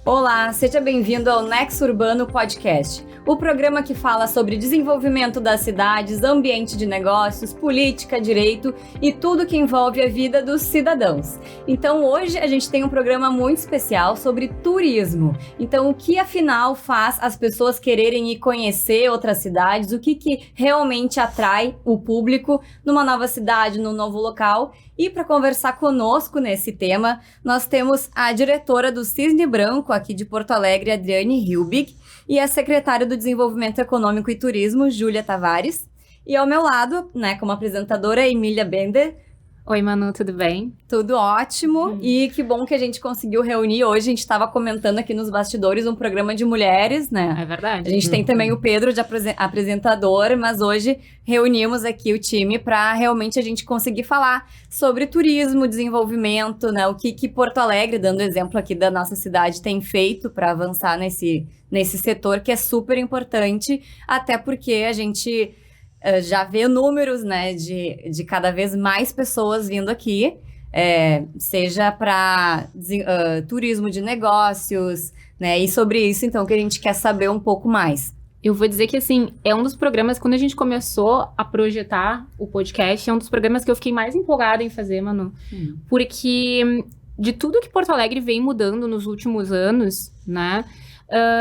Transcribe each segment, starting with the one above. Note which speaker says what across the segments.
Speaker 1: Olá, seja bem-vindo ao Nexo Urbano Podcast, o programa que fala sobre desenvolvimento das cidades, ambiente de negócios, política, direito e tudo que envolve a vida dos cidadãos. Então hoje a gente tem um programa muito especial sobre turismo. Então o que afinal faz as pessoas quererem ir conhecer outras cidades, o que realmente atrai o público numa nova cidade, num novo local. E para conversar conosco nesse tema, nós temos a diretora do Cisne Branco aqui de Porto Alegre, Adriane Hilbig, e a secretária do Desenvolvimento Econômico e Turismo, Júlia Tavares. E ao meu lado, como apresentadora, Emília Bender.
Speaker 2: Oi, Manu, tudo bem?
Speaker 1: Tudo ótimo. E que bom que a gente conseguiu reunir hoje. A gente estava comentando aqui nos bastidores um programa de mulheres, né?
Speaker 2: É verdade.
Speaker 1: A gente tem também o Pedro de apresentador, mas hoje reunimos aqui o time para realmente a gente conseguir falar sobre turismo, desenvolvimento, né? O que Porto Alegre, dando exemplo aqui da nossa cidade, tem feito para avançar nesse setor que é super importante, até porque a gente já vê números, né, de cada vez mais pessoas vindo aqui, seja para turismo de negócios, né, e sobre isso, então, que a gente quer saber um pouco mais.
Speaker 2: Eu vou dizer que, assim, é um dos programas, quando a gente começou a projetar o podcast, é um dos programas que eu fiquei mais empolgada em fazer, Manu, porque de tudo que Porto Alegre vem mudando nos últimos anos, né,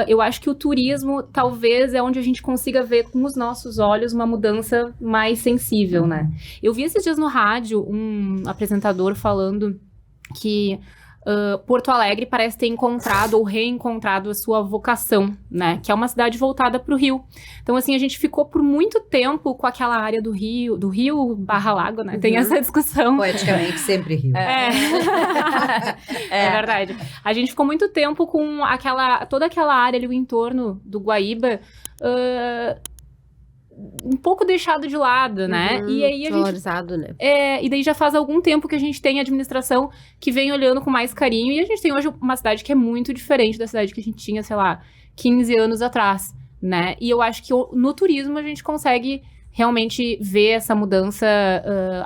Speaker 2: eu acho que o turismo talvez é onde a gente consiga ver com os nossos olhos uma mudança mais sensível, né? Eu vi esses dias no rádio um apresentador falando que Porto Alegre parece ter encontrado ou reencontrado a sua vocação, né? Que é uma cidade voltada para o Rio. Então, assim, a gente ficou por muito tempo com aquela área do Rio barra lago, né? Tem essa discussão.
Speaker 3: Poeticamente, sempre Rio.
Speaker 2: É verdade. A gente ficou muito tempo com toda aquela área ali, o entorno do Guaíba, um pouco deixado de lado, né? E aí
Speaker 4: valorizado, né?
Speaker 2: E daí já faz algum tempo que a gente tem a administração que vem olhando com mais carinho, e a gente tem hoje uma cidade que é muito diferente da cidade que a gente tinha, sei lá, 15 anos atrás, né? E eu acho que no turismo a gente consegue realmente ver essa mudança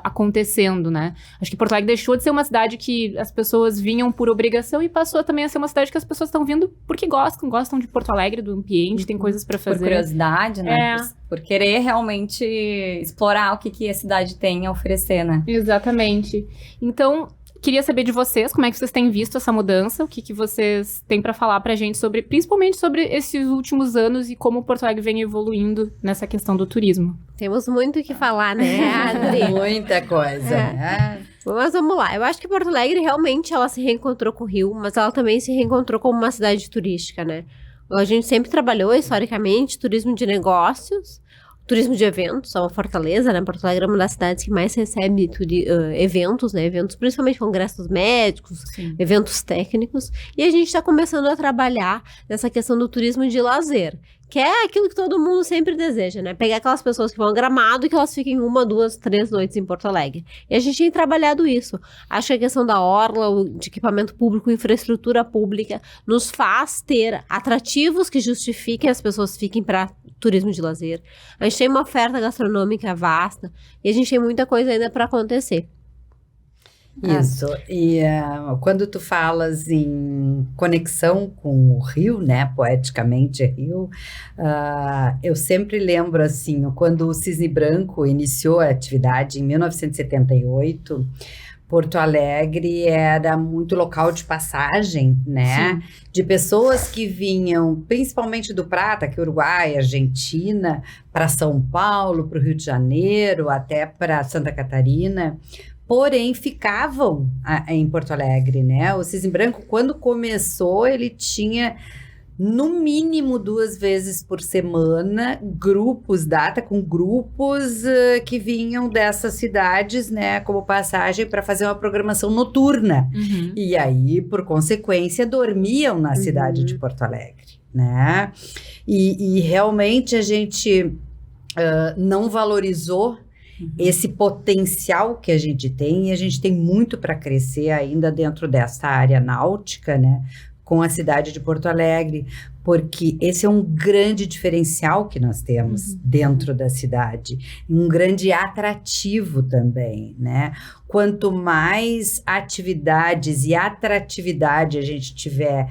Speaker 2: acontecendo, né? Acho que Porto Alegre deixou de ser uma cidade que as pessoas vinham por obrigação e passou também a ser uma cidade que as pessoas estão vindo porque gostam de Porto Alegre, do ambiente, tem coisas para fazer.
Speaker 1: Por curiosidade, né? Por querer realmente explorar o que a cidade tem a oferecer, né?
Speaker 2: Exatamente. Então, queria saber de vocês, como é que vocês têm visto essa mudança, o que vocês têm para falar pra gente sobre, principalmente sobre esses últimos anos e como Porto Alegre vem evoluindo nessa questão do turismo.
Speaker 4: Temos muito o que falar, né, Adri?
Speaker 3: Muita coisa, né?
Speaker 4: Mas vamos lá, eu acho que Porto Alegre realmente ela se reencontrou com o Rio, mas ela também se reencontrou como uma cidade turística, né? A gente sempre trabalhou historicamente turismo de negócios, turismo de eventos, é uma fortaleza, né? Porto Alegre é uma das cidades que mais recebe eventos, né? Eventos, principalmente congressos médicos, sim, eventos técnicos. E a gente está começando a trabalhar nessa questão do turismo de lazer, que é aquilo que todo mundo sempre deseja, né? Pegar aquelas pessoas que vão a Gramado e que elas fiquem 1, 2, 3 noites em Porto Alegre. E a gente tem trabalhado isso. Acho que a questão da orla, de equipamento público, infraestrutura pública, nos faz ter atrativos que justifiquem as pessoas fiquem para turismo de lazer. A gente tem uma oferta gastronômica vasta e a gente tem muita coisa ainda para acontecer.
Speaker 3: Isso, e quando tu falas em conexão com o Rio, né, poeticamente Rio, eu sempre lembro, assim, quando o Cisne Branco iniciou a atividade em 1978, Porto Alegre era muito local de passagem, né, sim, de pessoas que vinham principalmente do Prata, que é Uruguai, Argentina, para São Paulo, para o Rio de Janeiro, até para Santa Catarina, porém ficavam em Porto Alegre, né? O Cisne Branco, quando começou, ele tinha no mínimo 2 vezes por semana data com grupos que vinham dessas cidades, né, como passagem para fazer uma programação noturna. Uhum. E aí, por consequência, dormiam na cidade de Porto Alegre, né? E realmente a gente não valorizou esse potencial que a gente tem, e a gente tem muito para crescer ainda dentro dessa área náutica, né, com a cidade de Porto Alegre, porque esse é um grande diferencial que nós temos dentro da cidade, um grande atrativo também, né? Quanto mais atividades e atratividade a gente tiver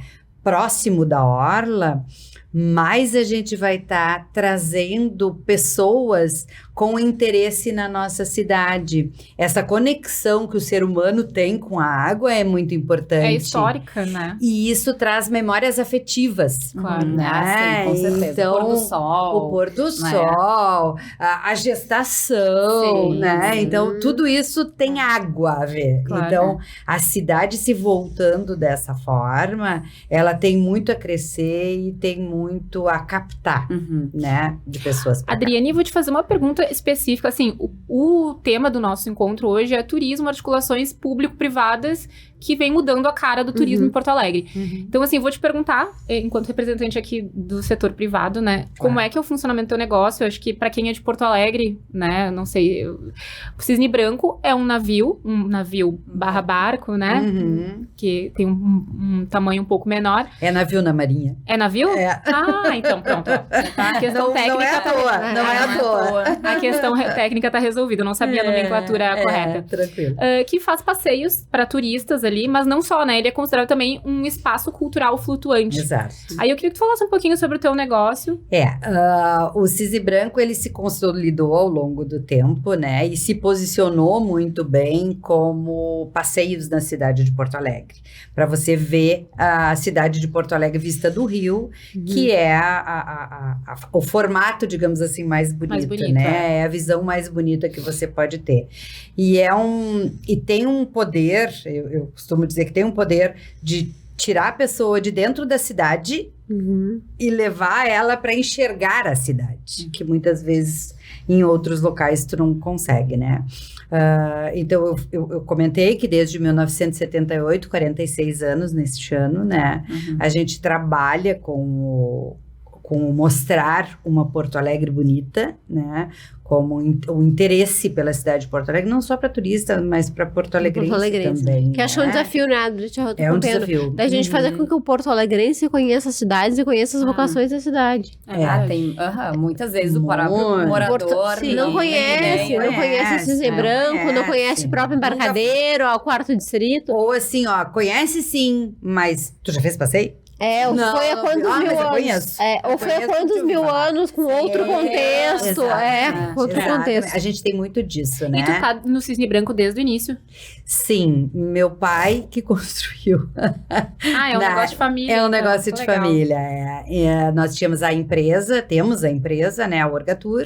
Speaker 3: próximo da orla, mais a gente vai estar trazendo pessoas com interesse na nossa cidade. Essa conexão que o ser humano tem com a água é muito importante.
Speaker 2: É histórica, né?
Speaker 3: E isso traz memórias afetivas.
Speaker 2: Claro.
Speaker 3: Né?
Speaker 1: Sim, com certeza.
Speaker 3: Então,
Speaker 1: o pôr do sol.
Speaker 3: o pôr do
Speaker 1: né?
Speaker 3: sol, a gestação,
Speaker 1: Sim,
Speaker 3: né?
Speaker 1: sim.
Speaker 3: Então, tudo isso tem água a ver.
Speaker 2: Claro.
Speaker 3: Então, a cidade se voltando dessa forma, ela tem muito a crescer e tem muito a captar,
Speaker 1: Uhum.
Speaker 3: né? De pessoas. pra cá.
Speaker 2: Adriane, vou te fazer uma pergunta específica. Assim, o tema do nosso encontro hoje é turismo, articulações público-privadas, que vem mudando a cara do turismo em Porto Alegre. Então, assim, vou te perguntar, enquanto representante aqui do setor privado, né? Como é que é o funcionamento do teu negócio? Eu acho que pra quem é de Porto Alegre, né? Não sei, o Cisne Branco é um navio barra barco, né?
Speaker 3: Uhum.
Speaker 2: Que tem um tamanho um pouco menor.
Speaker 3: É navio na marinha.
Speaker 2: É navio?
Speaker 3: É.
Speaker 2: Ah, então, pronto. A questão técnica
Speaker 3: não é à
Speaker 2: tá...
Speaker 3: toa, não é à toa.
Speaker 2: A questão técnica tá resolvida. Eu não sabia a nomenclatura correta.
Speaker 3: Tranquilo.
Speaker 2: Que faz passeios para turistas ali, mas não só, né? Ele é considerado também um espaço cultural flutuante.
Speaker 3: Exato.
Speaker 2: Aí eu queria que tu falasse um pouquinho sobre o teu negócio.
Speaker 3: O Cisne Branco, ele se consolidou ao longo do tempo, né? E se posicionou muito bem como passeios na cidade de Porto Alegre. Para você ver a cidade de Porto Alegre vista do Rio, que é o formato, digamos assim, mais bonito, né? É a visão mais bonita que você pode ter. E tem um poder, eu costumo dizer que tem um poder de tirar a pessoa de dentro da cidade e levar ela para enxergar a cidade, que muitas vezes em outros locais tu não consegue, né? Então, eu comentei que desde 1978, 46 anos neste ano, né? A gente trabalha com mostrar uma Porto Alegre bonita, né? Como o interesse pela cidade de Porto Alegre, não só para turista, mas para Porto Alegrense também.
Speaker 4: Que acho um desafio, né?
Speaker 3: É um desafio.
Speaker 4: Da gente fazer com que o Porto Alegrense conheça as cidades e conheça as vocações da cidade.
Speaker 1: Tem muitas vezes o próprio morador
Speaker 4: não conhece o Cisne Branco, não conhece o próprio embarcadeiro, o quarto distrito.
Speaker 3: Ou assim, conhece sim, mas tu já fez passeio?
Speaker 4: Foi há quantos mil anos? Ou foi há quantos mil anos com outro contexto. Outro contexto.
Speaker 3: A gente tem muito disso, né?
Speaker 2: E tu tá no Cisne Branco desde o início?
Speaker 3: Sim, meu pai que construiu.
Speaker 2: É um negócio de família.
Speaker 3: É um negócio de
Speaker 2: legal.
Speaker 3: família. Nós temos a empresa, né, a Orgatur,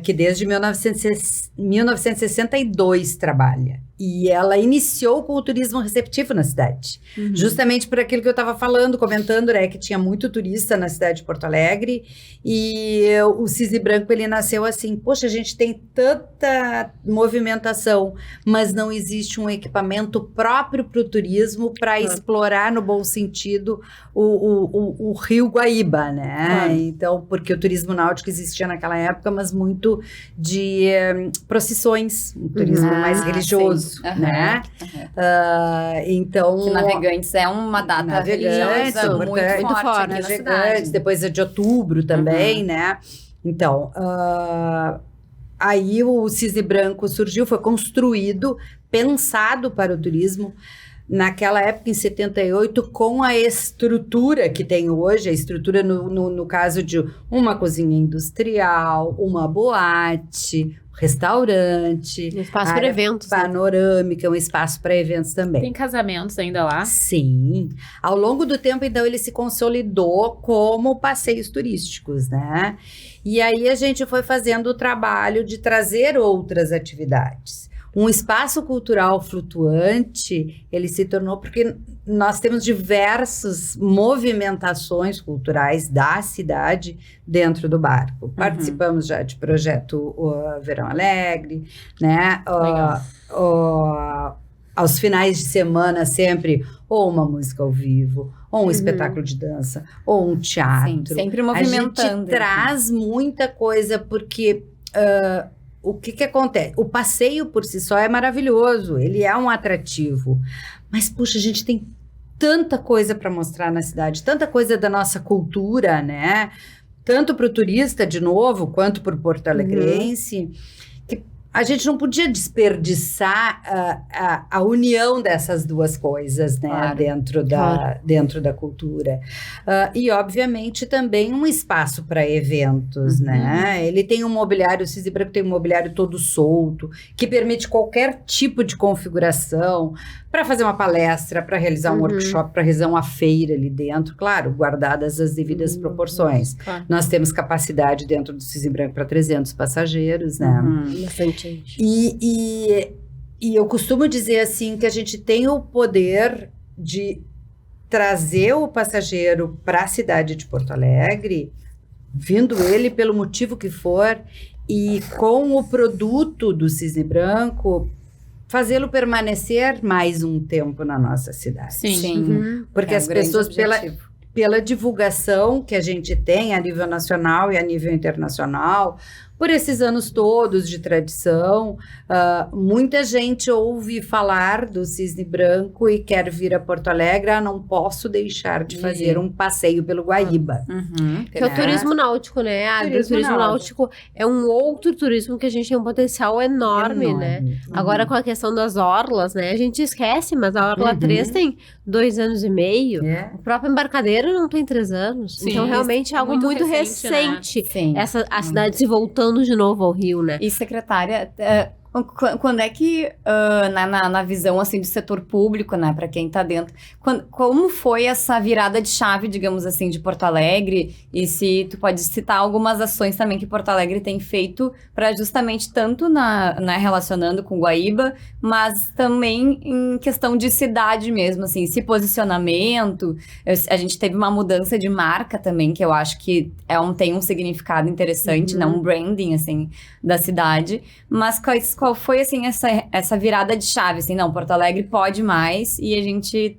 Speaker 3: que desde 1962 trabalha. E ela iniciou com o turismo receptivo na cidade. Justamente por aquilo que eu estava falando, comentando, né? Que tinha muito turista na cidade de Porto Alegre. E o Cisne Branco, ele nasceu assim. Poxa, a gente tem tanta movimentação, mas não existe um equipamento próprio para o turismo para explorar, no bom sentido, o Rio Guaíba, né? Então, porque o turismo náutico existia naquela época, mas muito de procissões, um turismo mais religioso. Né? Então,
Speaker 1: que Navegantes é uma data religiosa muito forte aqui na cidade.
Speaker 3: Depois é de outubro também, né? Então, aí o Cisne Branco surgiu, foi construído, pensado para o turismo, naquela época, em 78, com a estrutura que tem hoje, a estrutura no caso de uma cozinha industrial, uma boate, restaurante.
Speaker 4: Um espaço para eventos.
Speaker 3: Panorâmica, um espaço para eventos também.
Speaker 2: Tem casamentos ainda lá?
Speaker 3: Sim. Ao longo do tempo, então, ele se consolidou como passeios turísticos, né? E aí a gente foi fazendo o trabalho de trazer outras atividades. Um espaço cultural flutuante, ele se tornou porque nós temos diversas movimentações culturais da cidade dentro do barco. Participamos já de projeto Verão Alegre, né? Aos finais de semana sempre ou uma música ao vivo, ou um espetáculo de dança, ou um teatro.
Speaker 1: Sim, sempre movimentando.
Speaker 3: A gente traz muita coisa porque... o que acontece? O passeio por si só é maravilhoso, ele é um atrativo. Mas, puxa, a gente tem tanta coisa para mostrar na cidade, tanta coisa da nossa cultura, né? Tanto para o turista, de novo, quanto para o porto-alegrense, que a gente não podia desperdiçar a união dessas duas coisas, né?
Speaker 1: Claro.
Speaker 3: Dentro da cultura. E, obviamente, também um espaço para eventos, né? Ele tem um mobiliário, o Cisne Branco tem um mobiliário todo solto, que permite qualquer tipo de configuração para fazer uma palestra, para realizar um workshop, para realizar uma feira ali dentro, claro, guardadas as devidas proporções.
Speaker 2: Claro.
Speaker 3: Nós temos capacidade dentro do Cisne Branco para 300 passageiros, né?
Speaker 4: Bastante gente.
Speaker 3: E eu costumo dizer assim que a gente tem o poder de trazer o passageiro para a cidade de Porto Alegre, vindo ele pelo motivo que for, e com o produto do Cisne Branco, fazê-lo permanecer mais um tempo na nossa cidade.
Speaker 2: Sim.
Speaker 3: Porque as pessoas, pela divulgação que a gente tem a nível nacional e a nível internacional, por esses anos todos de tradição, muita gente ouve falar do Cisne Branco e quer vir a Porto Alegre, não posso deixar de fazer um passeio pelo Guaíba.
Speaker 4: Que é o turismo náutico, né? O turismo náutico é um outro turismo que a gente tem um potencial enorme, né? Agora com a questão das orlas, né? A gente esquece, mas a Orla 3 tem 2 anos e meio. O próprio Embarcadero não tem 3 anos.
Speaker 2: Sim,
Speaker 4: então, realmente é algo muito recente.
Speaker 2: Né?
Speaker 1: Sim.
Speaker 4: A cidade se voltando de novo ao Rio, né?
Speaker 1: E, secretária, quando é que, na visão, assim, do setor público, né, para quem tá dentro, como foi essa virada de chave, digamos assim, de Porto Alegre? E se tu pode citar algumas ações também que Porto Alegre tem feito para justamente tanto relacionando com Guaíba, mas também em questão de cidade mesmo, assim, esse posicionamento. A gente teve uma mudança de marca também, que eu acho que tem um significado interessante, né, um branding, assim, da cidade. Mas qual foi, assim, essa virada de chave, assim, não, Porto Alegre pode mais e a gente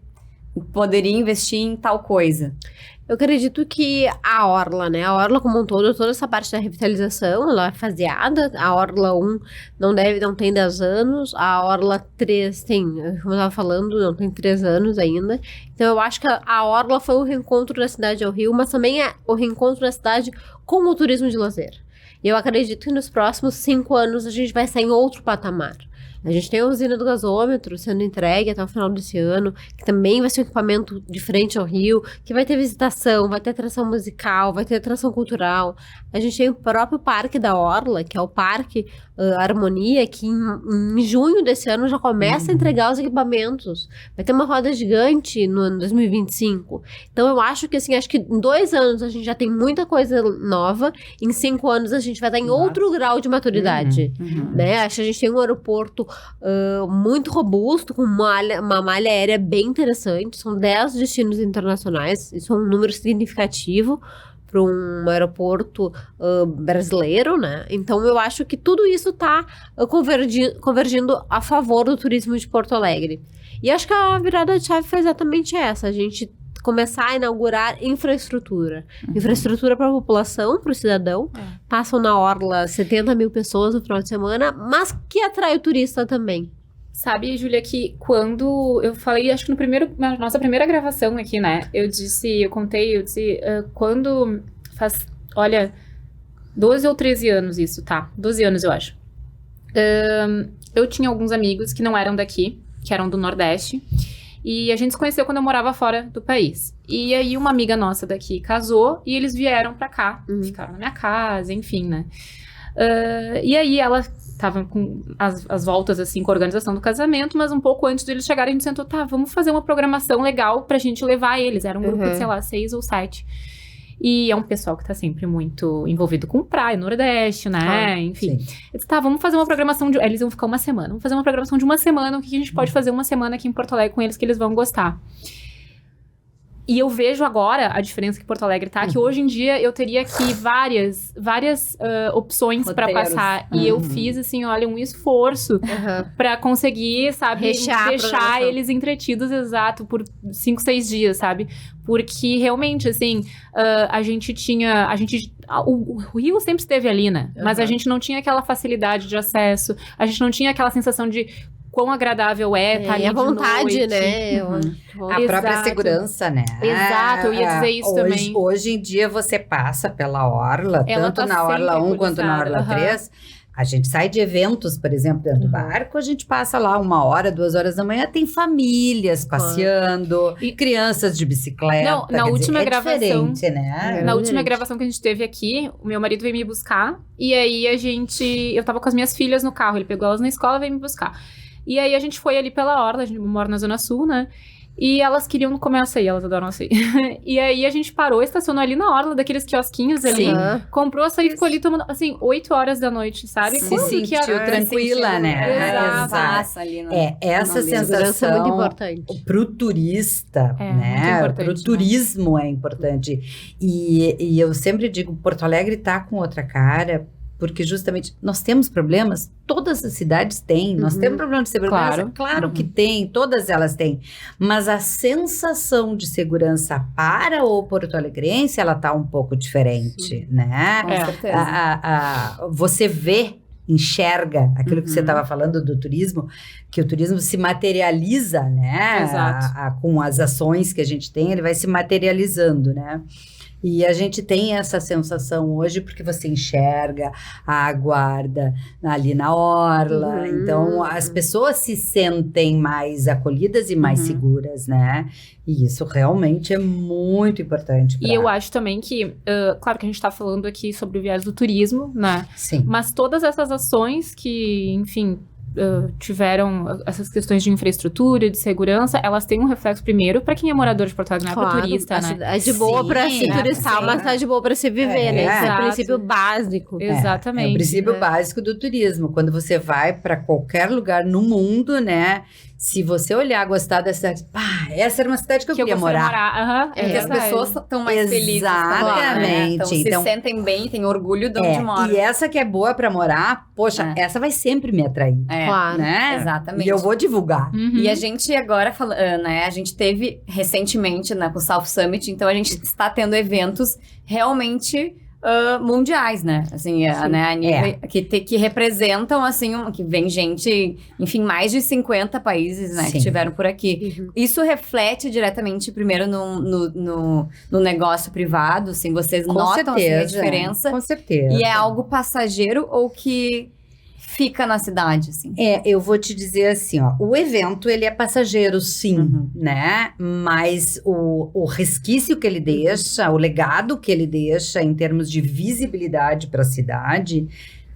Speaker 1: poderia investir em tal coisa?
Speaker 4: Eu acredito que a Orla, né? A Orla como um todo, toda essa parte da revitalização, ela é faseada. A Orla 1 não tem 10 anos. A Orla 3 tem, como eu estava falando, não tem 3 anos ainda. Então eu acho que a Orla foi o reencontro da cidade ao Rio, mas também é o reencontro da cidade com o turismo de lazer. E eu acredito que nos próximos 5 anos a gente vai estar em outro patamar. A gente tem a usina do gasômetro sendo entregue até o final desse ano, que também vai ser um equipamento de frente ao rio, que vai ter visitação, vai ter atração musical, vai ter atração cultural. A gente tem o próprio Parque da Orla, que é o Parque Harmonia, que em junho desse ano já começa a entregar os equipamentos. Vai ter uma roda gigante no ano 2025. Então eu acho que assim, em 2 anos a gente já tem muita coisa nova, em 5 anos a gente vai estar em outro grau de maturidade. Né? Acho que a gente tem um aeroporto muito robusto, com uma malha aérea bem interessante. São 10 destinos internacionais, isso é um número significativo para um aeroporto brasileiro, né? Então eu acho que tudo isso está convergindo a favor do turismo de Porto Alegre. E acho que a virada de chave foi exatamente essa, a gente começar a inaugurar infraestrutura. Infraestrutura para a população, para o cidadão. Passam na Orla 70 mil pessoas no final de semana, mas que atrai o turista também.
Speaker 2: Sabe, Júlia, que quando eu falei, acho que na nossa primeira gravação aqui, né, eu disse, quando faz, olha, 12 ou 13 anos isso, tá? 12 anos, eu acho. Eu tinha alguns amigos que não eram daqui, que eram do Nordeste, e a gente se conheceu quando eu morava fora do país. E aí uma amiga nossa daqui casou e eles vieram pra cá, ficaram na minha casa, enfim, né? E aí ela tava com as voltas, assim, com a organização do casamento, mas um pouco antes de eles chegarem, a gente sentou, vamos fazer uma programação legal pra gente levar eles. Era um grupo de, sei lá, 6 ou 7. E é um pessoal que tá sempre muito envolvido com praia, Nordeste, né? Enfim. Eu disse, vamos fazer uma programação de... Eles vão ficar uma semana. Vamos fazer uma programação de uma semana. O que a gente pode fazer uma semana aqui em Porto Alegre com eles que eles vão gostar? E eu vejo agora a diferença que Porto Alegre tá, que hoje em dia eu teria aqui várias opções pra passar. E eu fiz, assim, olha, um esforço pra conseguir, sabe, deixar eles entretidos, exato, por 5, 6 dias, sabe? Porque realmente, assim, o Rio sempre esteve ali, né? Mas a gente não tinha aquela facilidade de acesso, a gente não tinha aquela sensação de quão agradável tá ali
Speaker 4: a vontade,
Speaker 2: de noite.
Speaker 4: Né?
Speaker 3: A própria segurança, né?
Speaker 2: Exato, eu ia dizer isso também.
Speaker 3: Hoje em dia você passa pela Orla,
Speaker 2: Ela
Speaker 3: tanto
Speaker 2: tá
Speaker 3: na Orla 1
Speaker 2: sempre
Speaker 3: quanto na Orla 3, A gente sai de eventos, por exemplo, dentro do barco, a gente passa lá 1 hora, 2 horas da manhã, tem famílias passeando, e crianças de bicicleta.
Speaker 2: Não, na última gravação,
Speaker 3: diferente, né?
Speaker 2: Na última gravação que a gente teve aqui, o meu marido veio me buscar, e aí eu tava com as minhas filhas no carro, ele pegou elas na escola e veio me buscar. E aí a gente foi ali pela orla, a gente mora na Zona Sul, né? E elas queriam comer açaí, elas adoram açaí. E aí a gente parou, estacionou ali na orla daqueles quiosquinhos ali, comprou açaí e ficou ali tomando, assim, 8 horas da noite, sabe?
Speaker 3: Se sentiu tranquila, né?
Speaker 1: Exato. Ali no,
Speaker 3: essa sensação
Speaker 4: é muito importante.
Speaker 3: Pro turista, né? Pro turismo é importante. E eu sempre digo, Porto Alegre tá com outra cara, porque justamente nós temos problemas, todas as cidades têm, nós temos problema de segurança, claro que tem, todas elas têm, mas a sensação de segurança para o porto-alegrense, ela tá um pouco diferente, né?
Speaker 1: Com certeza.
Speaker 3: Você enxerga aquilo que você estava falando do turismo, que o turismo se materializa, né?
Speaker 2: Exato.
Speaker 3: Com as ações que a gente tem, ele vai se materializando, né? E a gente tem essa sensação hoje porque você enxerga a guarda ali na orla. Então, as pessoas se sentem mais acolhidas e mais seguras, né? E isso realmente é muito importante.
Speaker 2: E eu acho também que, claro que a gente tá falando aqui sobre o viés do turismo, né?
Speaker 3: Sim.
Speaker 2: Mas todas essas ações que, enfim, tiveram essas questões de infraestrutura, de segurança, elas têm um reflexo primeiro para quem é morador de Porto Alegre, não é para turista, né?
Speaker 4: É de boa para se turistar, mas tá de boa para se viver, né? Esse é o princípio básico.
Speaker 2: Exatamente.
Speaker 3: É o princípio básico do turismo. Quando você vai para qualquer lugar no mundo, né? Se você olhar, gostar dessa cidade, essa era uma cidade que eu queria morar.
Speaker 1: Porque as pessoas estão mais felizes.
Speaker 3: Exatamente.
Speaker 1: Então, se sentem bem, têm orgulho de onde moram.
Speaker 3: E essa que é boa para morar, poxa, essa vai sempre me atrair.
Speaker 4: Claro.
Speaker 3: Né?
Speaker 1: Exatamente.
Speaker 3: E eu vou divulgar.
Speaker 1: E a gente agora, né, a gente teve recentemente, né, com o South Summit, então a gente está tendo eventos realmente mundiais, né? Assim, né, a nível, que representam, assim, que vem gente, enfim, mais de 50 países, né, que estiveram por aqui. Isso reflete diretamente, primeiro, no negócio privado, assim, vocês notam assim, a diferença?
Speaker 3: Com certeza.
Speaker 1: E é algo passageiro ou que fica na cidade, assim?
Speaker 3: Eu vou te dizer assim, ó, o evento, ele é passageiro, sim, né? Mas o resquício que ele deixa, o legado que ele deixa em termos de visibilidade para a cidade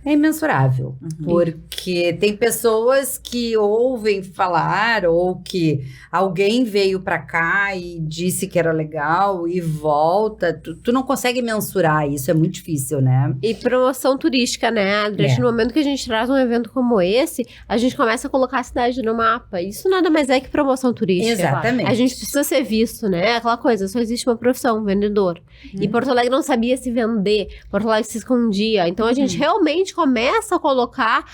Speaker 3: é imensurável. Porque tem pessoas que ouvem falar ou que alguém veio para cá e disse que era legal e volta. Tu não consegue mensurar isso, é muito difícil, né?
Speaker 4: E promoção turística, né, Adri? No momento que a gente traz um evento como esse, a gente começa a colocar a cidade no mapa. Isso nada mais é que promoção turística.
Speaker 3: Exatamente.
Speaker 4: A gente precisa ser visto, né? Aquela coisa, só existe uma profissão, vendedor. E Porto Alegre não sabia se vender, Porto Alegre se escondia. Então a gente realmente começa a colocar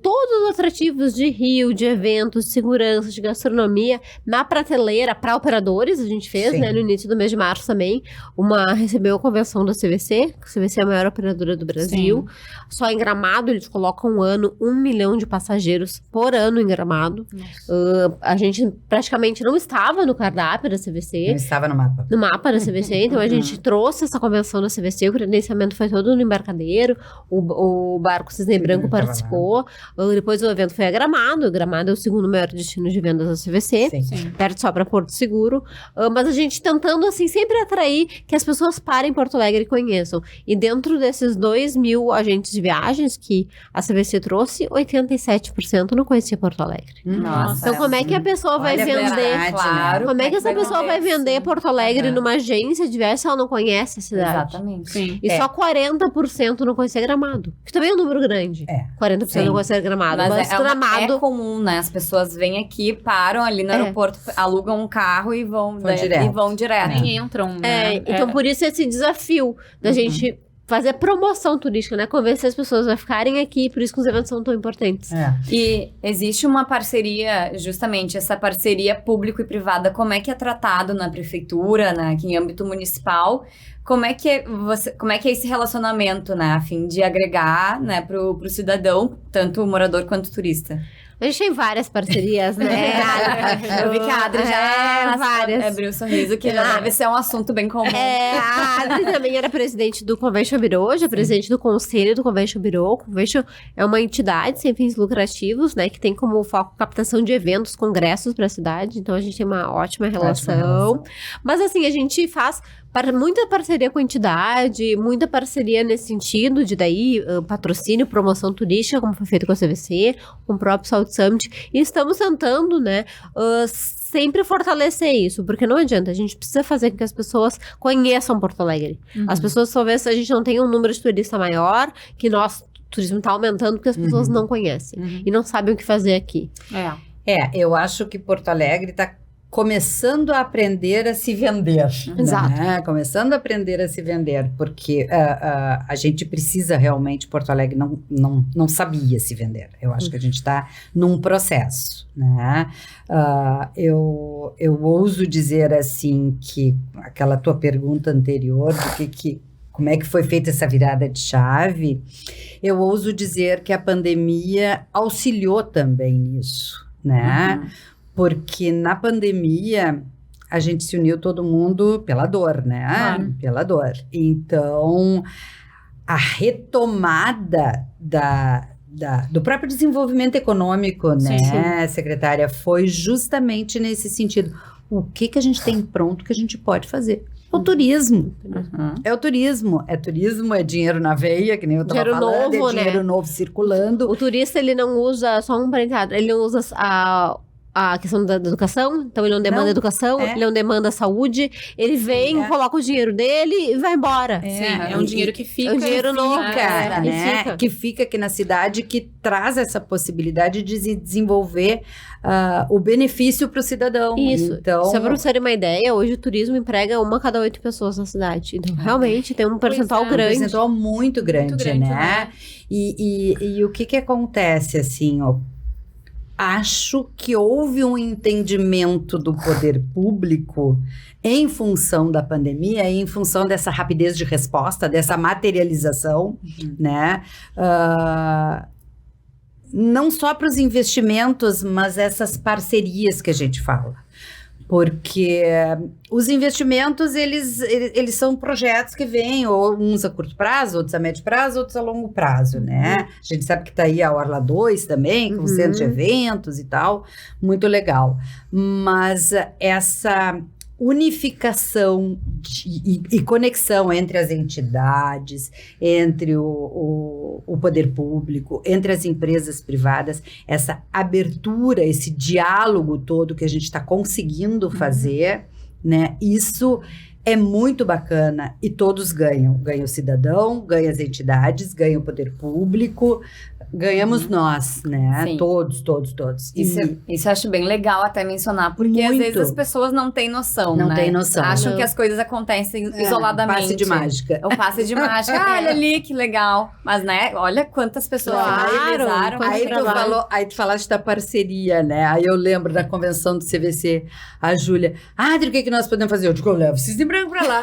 Speaker 4: todos os atrativos de Rio, de eventos, de segurança, de gastronomia na prateleira para operadores. A gente fez, né, no início do mês de março também, recebeu a convenção da CVC, que a CVC é a maior operadora do Brasil. Só em Gramado eles colocam 1 milhão de passageiros por ano em Gramado. A gente praticamente não estava no cardápio da CVC.
Speaker 3: Não estava no mapa.
Speaker 4: No mapa da CVC, então a gente trouxe essa convenção da CVC, o credenciamento foi todo no embarcadeiro, o barco Cisne Branco participou, depois o evento foi a Gramado. Gramado é o segundo maior destino de vendas da CVC, perto só para Porto Seguro, mas a gente tentando assim sempre atrair que as pessoas parem em Porto Alegre e conheçam. E dentro desses 2.000 agentes de viagens que a CVC trouxe, 87% não conhecia Porto Alegre.
Speaker 1: Nossa,
Speaker 4: então como é que a pessoa vai vender?
Speaker 1: Claro,
Speaker 4: como é que essa pessoa vai vender Porto Alegre numa agência de viagem se ela não conhece a cidade?
Speaker 1: Exatamente.
Speaker 4: E só 40% não conhecia Gramado, que também é um número grande. 40% não conhecia Gramado. Mas Gramado
Speaker 1: é comum, né? As pessoas vêm aqui, param ali no aeroporto, alugam um carro e vão direto.
Speaker 2: Nem entram, né?
Speaker 4: Então por isso esse desafio da gente fazer promoção turística, né? Convencer as pessoas a ficarem aqui, por isso que os eventos são tão importantes.
Speaker 1: E existe uma parceria, justamente, essa parceria público e privada, como é que é tratado na prefeitura, né, aqui em âmbito municipal? Como é que é esse relacionamento, né, a fim de agregar, né, pro cidadão, tanto o morador quanto o turista?
Speaker 4: A gente tem várias parcerias, né?
Speaker 1: Eu vi que a Adri já
Speaker 4: várias.
Speaker 1: abriu o sorriso, que já deve ser um assunto bem comum.
Speaker 4: A Adri também era presidente do Convention Bureau, hoje é presidente do conselho do Convention Bureau. O Convention é uma entidade sem fins lucrativos, né? Que tem como foco captação de eventos, congressos para a cidade. Então, a gente tem uma ótima relação. Mas, assim, a gente faz muita parceria com a entidade, muita parceria nesse sentido, de daí patrocínio, promoção turística, como foi feito com a CVC, com o próprio South Summit, e estamos tentando, né, sempre fortalecer isso, porque não adianta, a gente precisa fazer com que as pessoas conheçam Porto Alegre. As pessoas, talvez, a gente não tenha um número de turista maior, que o turismo está aumentando, porque as pessoas não conhecem, e não sabem o que fazer aqui.
Speaker 3: Eu acho que Porto Alegre está começando a aprender a se vender.
Speaker 4: Exato.
Speaker 3: Né? Começando a aprender a se vender, porque a gente precisa realmente, Porto Alegre não sabia se vender. Eu acho que a gente está num processo, né? Eu ouso dizer assim que aquela tua pergunta anterior, como é que foi feita essa virada de chave, eu ouso dizer que a pandemia auxiliou também nisso, né? Porque na pandemia a gente se uniu todo mundo pela dor, né? Pela dor. Então, a retomada do próprio desenvolvimento econômico, né, secretária, foi justamente nesse sentido. O que a gente tem pronto que a gente pode fazer? O turismo. É o turismo. É turismo, é dinheiro na veia, que nem eu estava falando,
Speaker 4: novo,
Speaker 3: é dinheiro novo circulando.
Speaker 4: O turista, ele não usa, só um parentado, ele não usa a questão da educação, então ele não demanda educação, ele não demanda saúde, ele vem, coloca o dinheiro dele e vai embora.
Speaker 2: É um dinheiro que fica.
Speaker 4: É um dinheiro novo,
Speaker 3: né? Que fica aqui na cidade, que traz essa possibilidade de desenvolver o benefício para o cidadão.
Speaker 4: Isso.
Speaker 3: Então,
Speaker 4: só para vocês terem uma ideia, hoje o turismo emprega 1 a cada 8 pessoas na cidade. Então, realmente, tem um percentual grande.
Speaker 3: Um percentual muito grande, né? E o que acontece, assim, ó? Acho que houve um entendimento do poder público em função da pandemia e em função dessa rapidez de resposta, dessa materialização, né? Não só para os investimentos, mas essas parcerias que a gente fala. Porque os investimentos, eles são projetos que vêm, ou uns a curto prazo, outros a médio prazo, outros a longo prazo, né? A gente sabe que está aí a Orla 2 também, com centro de eventos e tal, muito legal. Mas essa unificação e conexão entre as entidades, entre o poder público, entre as empresas privadas, essa abertura, esse diálogo todo que a gente está conseguindo fazer, né? Isso é muito bacana e todos ganham. Ganha o cidadão, ganha as entidades, ganha o poder público, ganhamos nós, né?
Speaker 1: Sim.
Speaker 3: Todos.
Speaker 1: Isso eu acho bem legal até mencionar, porque às vezes as pessoas não têm noção,
Speaker 3: Não
Speaker 1: né?
Speaker 3: têm noção.
Speaker 1: Acham que as coisas acontecem isoladamente.
Speaker 3: Passe de mágica.
Speaker 1: O passe de mágica. Olha ali, que legal. Mas, né, olha quantas pessoas realizaram.
Speaker 3: Aí tu falaste da parceria, né? Aí eu lembro da convenção do CVC, a Júlia, Adri, o que nós podemos fazer? Eu digo, eu levo vocês de branco pra lá.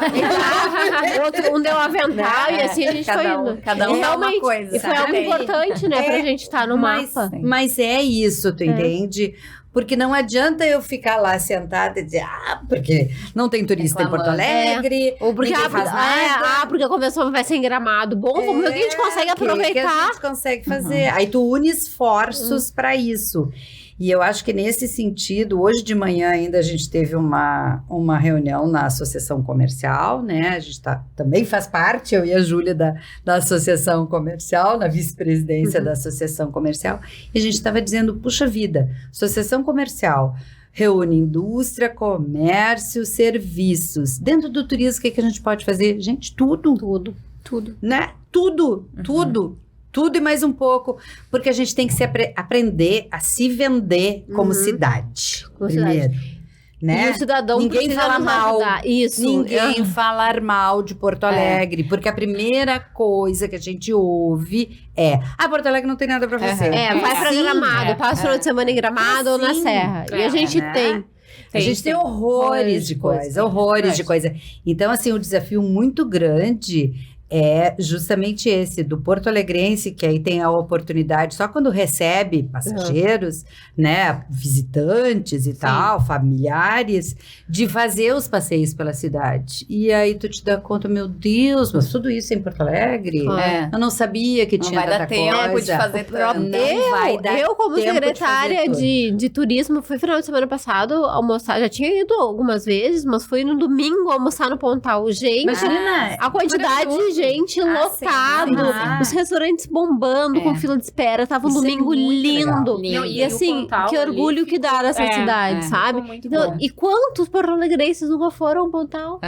Speaker 4: Outro, um deu avental e assim a gente foi indo.
Speaker 1: Cada um dá uma coisa.
Speaker 4: E foi algo importante, né, pra gente estar no mapa.
Speaker 3: Mas é isso, tu entende? Porque não adianta eu ficar lá sentada e dizer, porque não tem turista em Porto Alegre,
Speaker 4: ou porque porque a convenção vai ser em Gramado. Bom, vamos ver o que a gente consegue aproveitar.
Speaker 3: Que a gente consegue fazer. Aí tu une esforços para isso. E eu acho que nesse sentido, hoje de manhã ainda a gente teve uma reunião na Associação Comercial, né? A gente também faz parte, eu e a Júlia, da Associação Comercial, na vice-presidência da Associação Comercial, e a gente estava dizendo, puxa vida, Associação Comercial reúne indústria, comércio, serviços. Dentro do turismo, o que a gente pode fazer? Gente, tudo. Né? Tudo e mais um pouco, porque a gente tem que aprender a se vender como cidade. Primeiro. Né?
Speaker 4: E o cidadão
Speaker 3: ninguém fala mal.
Speaker 4: Isso.
Speaker 3: Ninguém falar mal de Porto Alegre, porque a primeira coisa que a gente ouve é: Porto Alegre não tem nada pra você.
Speaker 4: Vai pra Gramado, passa o final de semana em Gramado ou na Serra. E a gente tem.
Speaker 3: A gente tem horrores de coisa. Então, assim, o desafio muito grande é justamente esse, do porto-alegrense, que aí tem a oportunidade, só quando recebe passageiros, né, visitantes e tal, familiares, de fazer os passeios pela cidade. E aí tu te dá conta, meu Deus, mas tudo isso em Porto Alegre? Eu não sabia que tinha tanta coisa.
Speaker 1: Não vai dar tempo de fazer tanto.
Speaker 4: Eu, como secretária de turismo, fui final de semana passado almoçar, já tinha ido algumas vezes, mas fui no domingo almoçar no Pontal. Gente, a quantidade de gente lotado, os restaurantes bombando com fila de espera, tava um domingo lindo. E assim, que orgulho que dá nessa cidade, sabe? Então, e quantos porto-alegrenses nunca foram ao Pontal?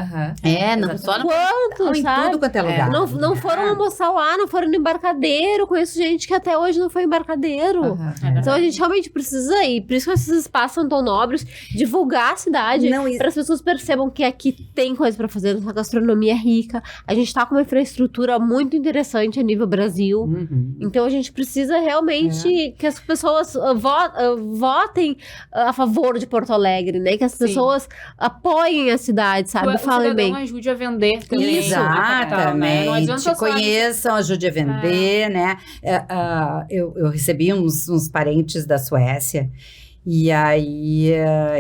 Speaker 3: Não só no
Speaker 4: Quantos,
Speaker 3: em
Speaker 4: sabe?
Speaker 3: tudo quanto é lugar.
Speaker 4: Não foram almoçar lá, não foram no embarcadeiro. Conheço gente que até hoje não foi em embarcadeiro. Então a gente realmente precisa ir. Por isso que esses espaços são tão nobres, divulgar a cidade, para as pessoas percebam que aqui tem coisa para fazer, nossa gastronomia é rica, a gente tá com uma infraestrutura muito interessante a nível Brasil. Então a gente precisa realmente que as pessoas votem a favor de Porto Alegre, né? Que as pessoas apoiem a cidade, sabe? Falem bem.
Speaker 2: Ajude a vender também.
Speaker 3: Exatamente. Conheçam, ajude a vender, né? Eu recebi uns parentes da Suécia. E aí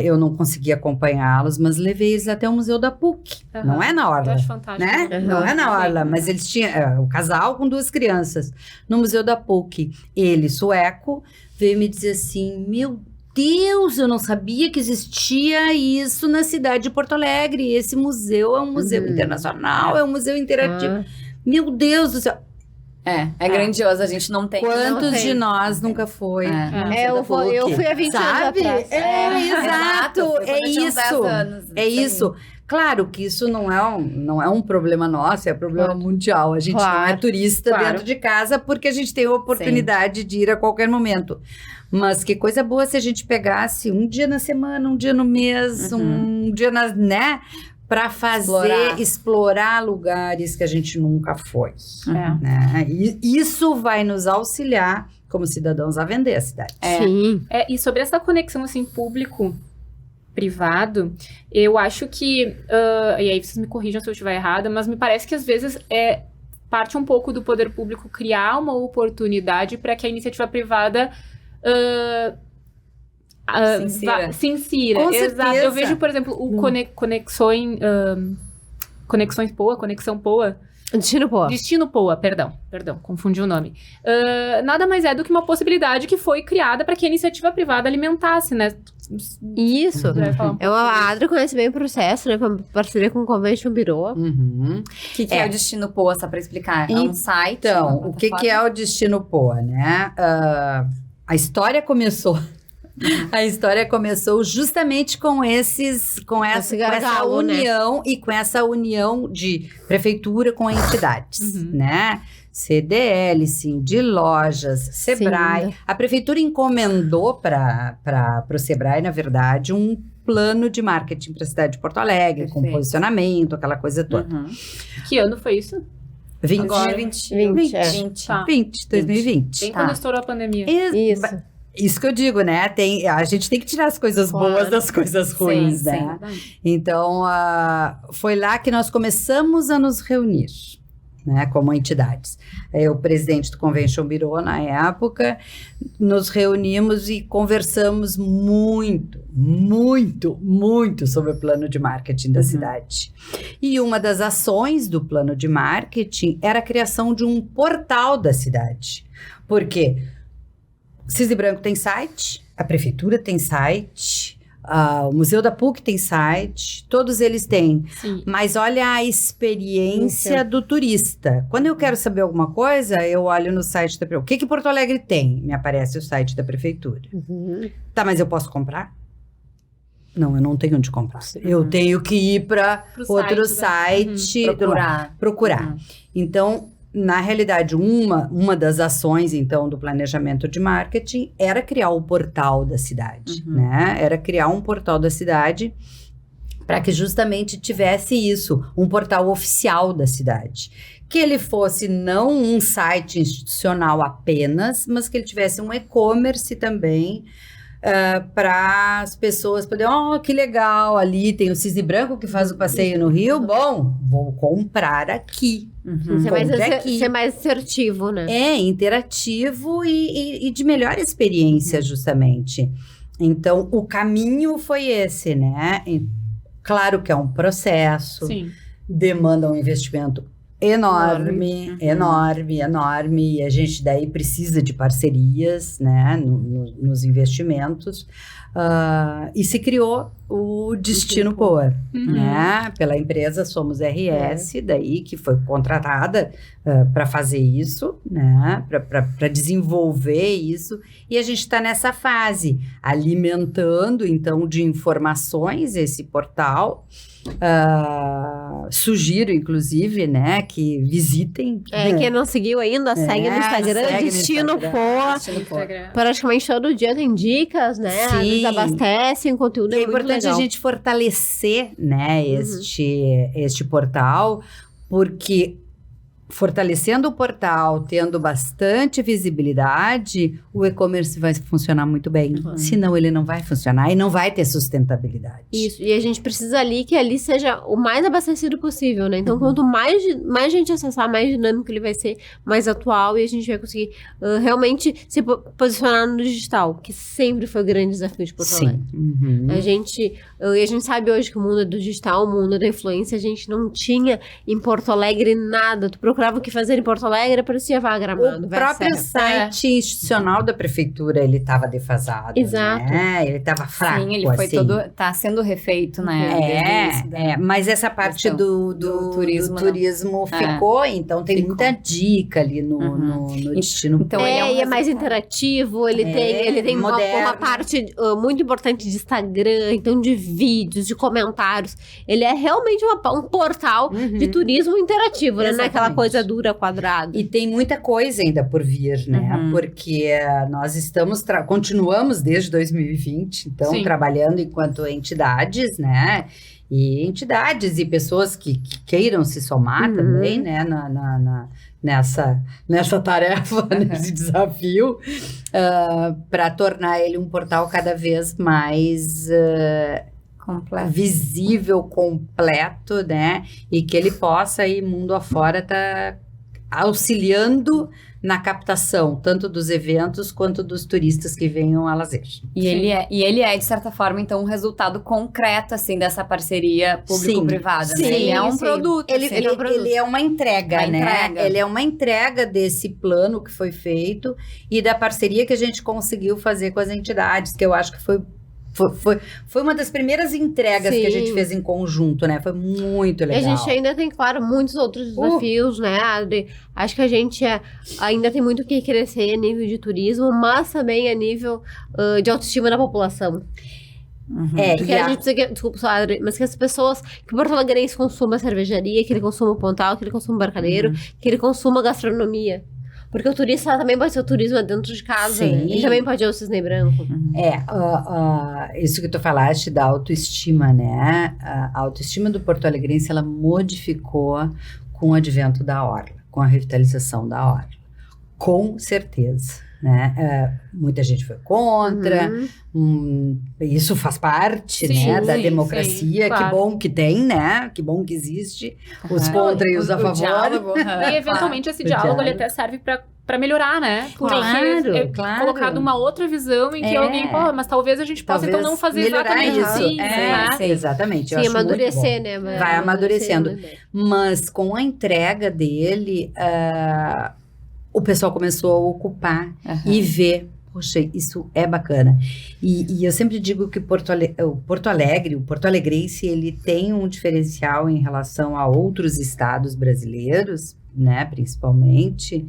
Speaker 3: eu não consegui acompanhá-los, mas levei eles até o Museu da PUC. Não é na Orla,
Speaker 2: eu acho fantástico.
Speaker 3: né? Não é na Orla, mas eles tinham o casal com 2 crianças no Museu da PUC. Ele, sueco, veio me dizer assim, meu Deus, eu não sabia que existia isso na cidade de Porto Alegre. Esse museu é um museu internacional, é um museu interativo. Meu Deus do céu.
Speaker 1: É grandioso, a gente não tem.
Speaker 3: Quantos de nós nunca foi?
Speaker 4: Eu fui há 20 anos atrás.
Speaker 3: Exato, é isso. Claro que isso não é um problema nosso, é um problema mundial. A gente não é turista dentro de casa porque a gente tem a oportunidade de ir a qualquer momento. Mas que coisa boa se a gente pegasse um dia na semana, um dia no mês, um dia né? Para explorar lugares que a gente nunca foi. Né? E isso vai nos auxiliar, como cidadãos, a vender a cidade.
Speaker 4: Sim.
Speaker 2: E sobre essa conexão, assim, público-privado, eu acho que... e aí vocês me corrijam se eu estiver errada, mas me parece que às vezes parte um pouco do poder público criar uma oportunidade para que a iniciativa privada... se insira.
Speaker 3: Com
Speaker 2: Exato.
Speaker 3: certeza.
Speaker 2: Eu vejo, por exemplo, o Conexão POA. Destino POA, perdão, confundi o nome. Nada mais é do que uma possibilidade que foi criada para que a iniciativa privada alimentasse, né?
Speaker 4: Isso. A Adri conhece bem o processo, né? Parceria com o Convention Bureau.
Speaker 1: O que é o Destino POA, só para explicar? É um site?
Speaker 3: Então, o que é o Destino POA, né? A história começou justamente com essa união, né? E com essa união de prefeitura com entidades, né? CDL, sim, de lojas, Sebrae. Sim. A prefeitura encomendou para o Sebrae, na verdade, um plano de marketing para a cidade de Porto Alegre, com posicionamento, aquela coisa toda.
Speaker 2: Que ano foi isso?
Speaker 1: 2020.
Speaker 3: 2020.
Speaker 2: Bem quando estourou a pandemia.
Speaker 3: Isso que eu digo, né? A gente tem que tirar as coisas boas das coisas ruins, né? Então, foi lá que nós começamos a nos reunir, né? Como entidades. O presidente do Convention Bureau, na época, nos reunimos e conversamos muito sobre o plano de marketing da cidade. E uma das ações do plano de marketing era a criação de um portal da cidade. Por quê? Cisne Branco tem site, a prefeitura tem site, o Museu da PUC tem site, todos eles têm.
Speaker 2: Sim.
Speaker 3: Mas olha a experiência do turista. Quando eu quero saber alguma coisa, eu olho no site da prefeitura. O que Porto Alegre tem? Me aparece o site da prefeitura. Tá, mas eu posso comprar? Não, eu não tenho onde comprar. Eu tenho que ir para outro site, procurar. Então, na realidade, uma das ações, então, do planejamento de marketing era criar o portal da cidade, né? Era criar um portal da cidade para que justamente tivesse isso, um portal oficial da cidade. Que ele fosse não um site institucional apenas, mas que ele tivesse um e-commerce também, para as pessoas poderem, que legal, ali tem o Cisne Branco que faz o passeio no Rio, bom, vou comprar aqui.
Speaker 4: Ser mais assertivo, né?
Speaker 3: É, interativo e de melhor experiência, justamente. Então, o caminho foi esse, né? Claro que é um processo, demanda um investimento enorme, e a gente daí precisa de parcerias, né, nos investimentos, e se criou o Destino Poa, né, pela empresa Somos RS, daí que foi contratada para fazer isso, né, para desenvolver isso, e a gente está nessa fase, alimentando, então, de informações esse portal. Sugiro, inclusive, né, que visitem.
Speaker 4: Quem não seguiu ainda, segue no Instagram, Destino Poa. Praticamente todo dia tem dicas, né? Eles abastecem conteúdo.
Speaker 3: É importante a gente fortalecer, né, este portal, porque fortalecendo o portal, tendo bastante visibilidade, o e-commerce vai funcionar muito bem. Senão ele não vai funcionar e não vai ter sustentabilidade.
Speaker 4: Isso, e a gente precisa que ali seja o mais abastecido possível, né? Então, quanto mais gente acessar, mais dinâmico ele vai ser, mais atual, e a gente vai conseguir realmente se posicionar no digital, que sempre foi o grande desafio de Porto Alegre. A gente sabe hoje que o mundo é do digital, o mundo é da influência, a gente não tinha em Porto Alegre nada. Tu procurava o que fazer em Porto Alegre, parecia Gramado.
Speaker 3: O próprio site institucional da prefeitura, ele estava defasado.
Speaker 4: Exato.
Speaker 3: Né? Ele estava fraco.
Speaker 1: Sim, ele foi tá sendo refeito, né?
Speaker 3: Mas essa parte do turismo ficou, então tem muita dica ali no Destino.
Speaker 4: Então, ele é mais interativo, ele tem uma parte muito importante de Instagram, então de vídeos, de comentários. Ele é realmente um portal de turismo interativo, né? Não é aquela coisa dura, quadrada.
Speaker 3: E tem muita coisa ainda por vir, né? Porque nós continuamos desde 2020, então, trabalhando enquanto entidades, né? E entidades e pessoas que queiram se somar também, né? Nessa tarefa, nesse desafio, para tornar ele um portal cada vez mais visível, completo, né? E que ele possa ir mundo afora tá auxiliando na captação, tanto dos eventos quanto dos turistas que venham a lazer.
Speaker 1: E ele é, de certa forma, então, um resultado concreto, assim, dessa parceria público-privada, né? Ele é um produto.
Speaker 3: Ele é uma entrega, né? Ele é uma entrega desse plano que foi feito e da parceria que a gente conseguiu fazer com as entidades, que eu acho que foi uma das primeiras entregas que a gente fez em conjunto, né? Foi muito legal.
Speaker 4: E a gente ainda tem, claro, muitos outros desafios, né, Adri? Acho que a gente ainda tem muito que crescer a nível de turismo, mas também a nível de autoestima da população. Porque a gente precisa desculpa, Adri, mas que as pessoas, que o Porto Alegrense consuma cervejaria, que ele consuma o pontal, que ele consuma o embarcadeiro, que ele consuma gastronomia. Porque o turista também pode ser o turismo dentro de casa, né? Ele também pode ir ao Cisne Branco.
Speaker 3: Isso que tu falaste da autoestima, né? A autoestima do porto-alegrense, ela modificou com o advento da Orla, com a revitalização da Orla. Com certeza, né? Muita gente foi contra, isso faz parte, né, da democracia, claro. Que bom que tem, né, que bom que existe, os contra e os a favor.
Speaker 2: Diálogo, e eventualmente esse diálogo ele até serve para melhorar, né? Porque
Speaker 3: claro.
Speaker 2: Colocado uma outra visão em que alguém, mas talvez a gente possa então não fazer exatamente
Speaker 3: isso.
Speaker 2: Assim, né?
Speaker 3: Exatamente.
Speaker 4: Sim, amadurecer, né?
Speaker 3: Vai amadurecendo. Mas com a entrega dele, o pessoal começou a ocupar e ver, poxa, isso é bacana. E eu sempre digo que o porto-alegrense, ele tem um diferencial em relação a outros estados brasileiros, né, principalmente,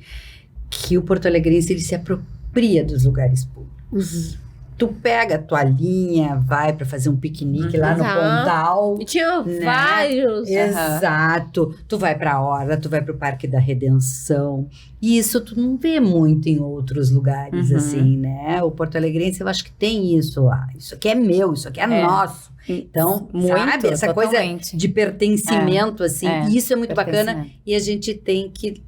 Speaker 3: que o porto-alegrense, ele se apropria dos lugares públicos. Tu pega a tua linha, vai para fazer um piquenique lá no Pontal.
Speaker 4: E tinha vários.
Speaker 3: Exato. Tu vai para a Orla, tu vai para o Parque da Redenção. E isso tu não vê muito em outros lugares, assim, né? O porto-alegrense, eu acho que tem isso. Isso aqui é meu, isso aqui é nosso. Então, sabe? Essa coisa de pertencimento, assim. Isso é muito bacana. E a gente tem que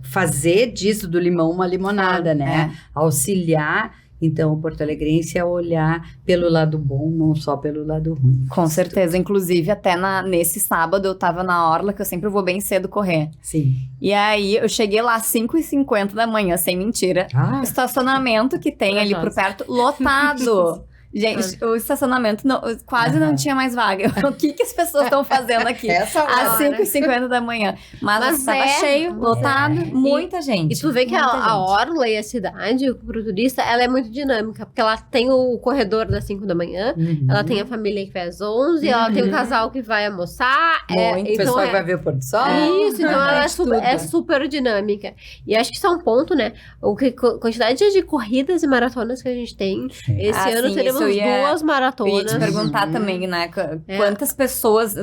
Speaker 3: fazer disso do limão uma limonada, né? Auxiliar Então, o porto-alegrense é olhar pelo lado bom, não só pelo lado ruim.
Speaker 1: Com certeza. Inclusive, até nesse sábado, eu tava na orla, que eu sempre vou bem cedo correr.
Speaker 3: Sim.
Speaker 1: E aí, eu cheguei lá às 5h50 da manhã, sem mentira.
Speaker 3: Ah,
Speaker 1: O estacionamento que tem ali por perto, lotado. Gente, o estacionamento quase não tinha mais vaga. O que as pessoas estão fazendo aqui?
Speaker 3: essa
Speaker 1: Às
Speaker 3: hora.
Speaker 1: 5h50 da manhã. Mas tava cheio, lotado, muita gente.
Speaker 4: E tu vê que
Speaker 1: muita
Speaker 4: a
Speaker 1: gente.
Speaker 4: orla e a cidade, pro turista, ela é muito dinâmica. Porque ela tem o corredor das 5 da manhã,
Speaker 3: Uhum.
Speaker 4: ela tem a família que vai às 11, ela tem o casal que vai almoçar.
Speaker 1: Muito.
Speaker 3: O pessoal que vai ver o pôr do sol.
Speaker 4: Isso, então ela é super dinâmica. E acho que isso é um ponto, né? Quantidade de corridas e maratonas que a gente tem. Esse ano
Speaker 1: sim,
Speaker 4: teremos
Speaker 1: isso eu ia-
Speaker 4: 2
Speaker 1: Eu ia
Speaker 4: maratonas.
Speaker 1: te perguntar também, né? Quantas pessoas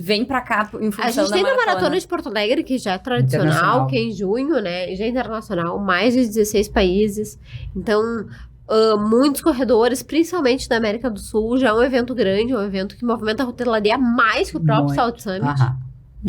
Speaker 1: vêm pra cá em função
Speaker 4: A gente
Speaker 1: da
Speaker 4: tem a
Speaker 1: maratona.
Speaker 4: Maratona de Porto Alegre, que já é tradicional,
Speaker 3: Internacional.
Speaker 4: que é em junho, né? E já é internacional, mais de 16 países. Então, muitos corredores, principalmente da América do Sul, já é um evento grande, um evento que movimenta a hotelaria mais que o próprio
Speaker 3: Muito.
Speaker 4: South Summit.
Speaker 3: Aham.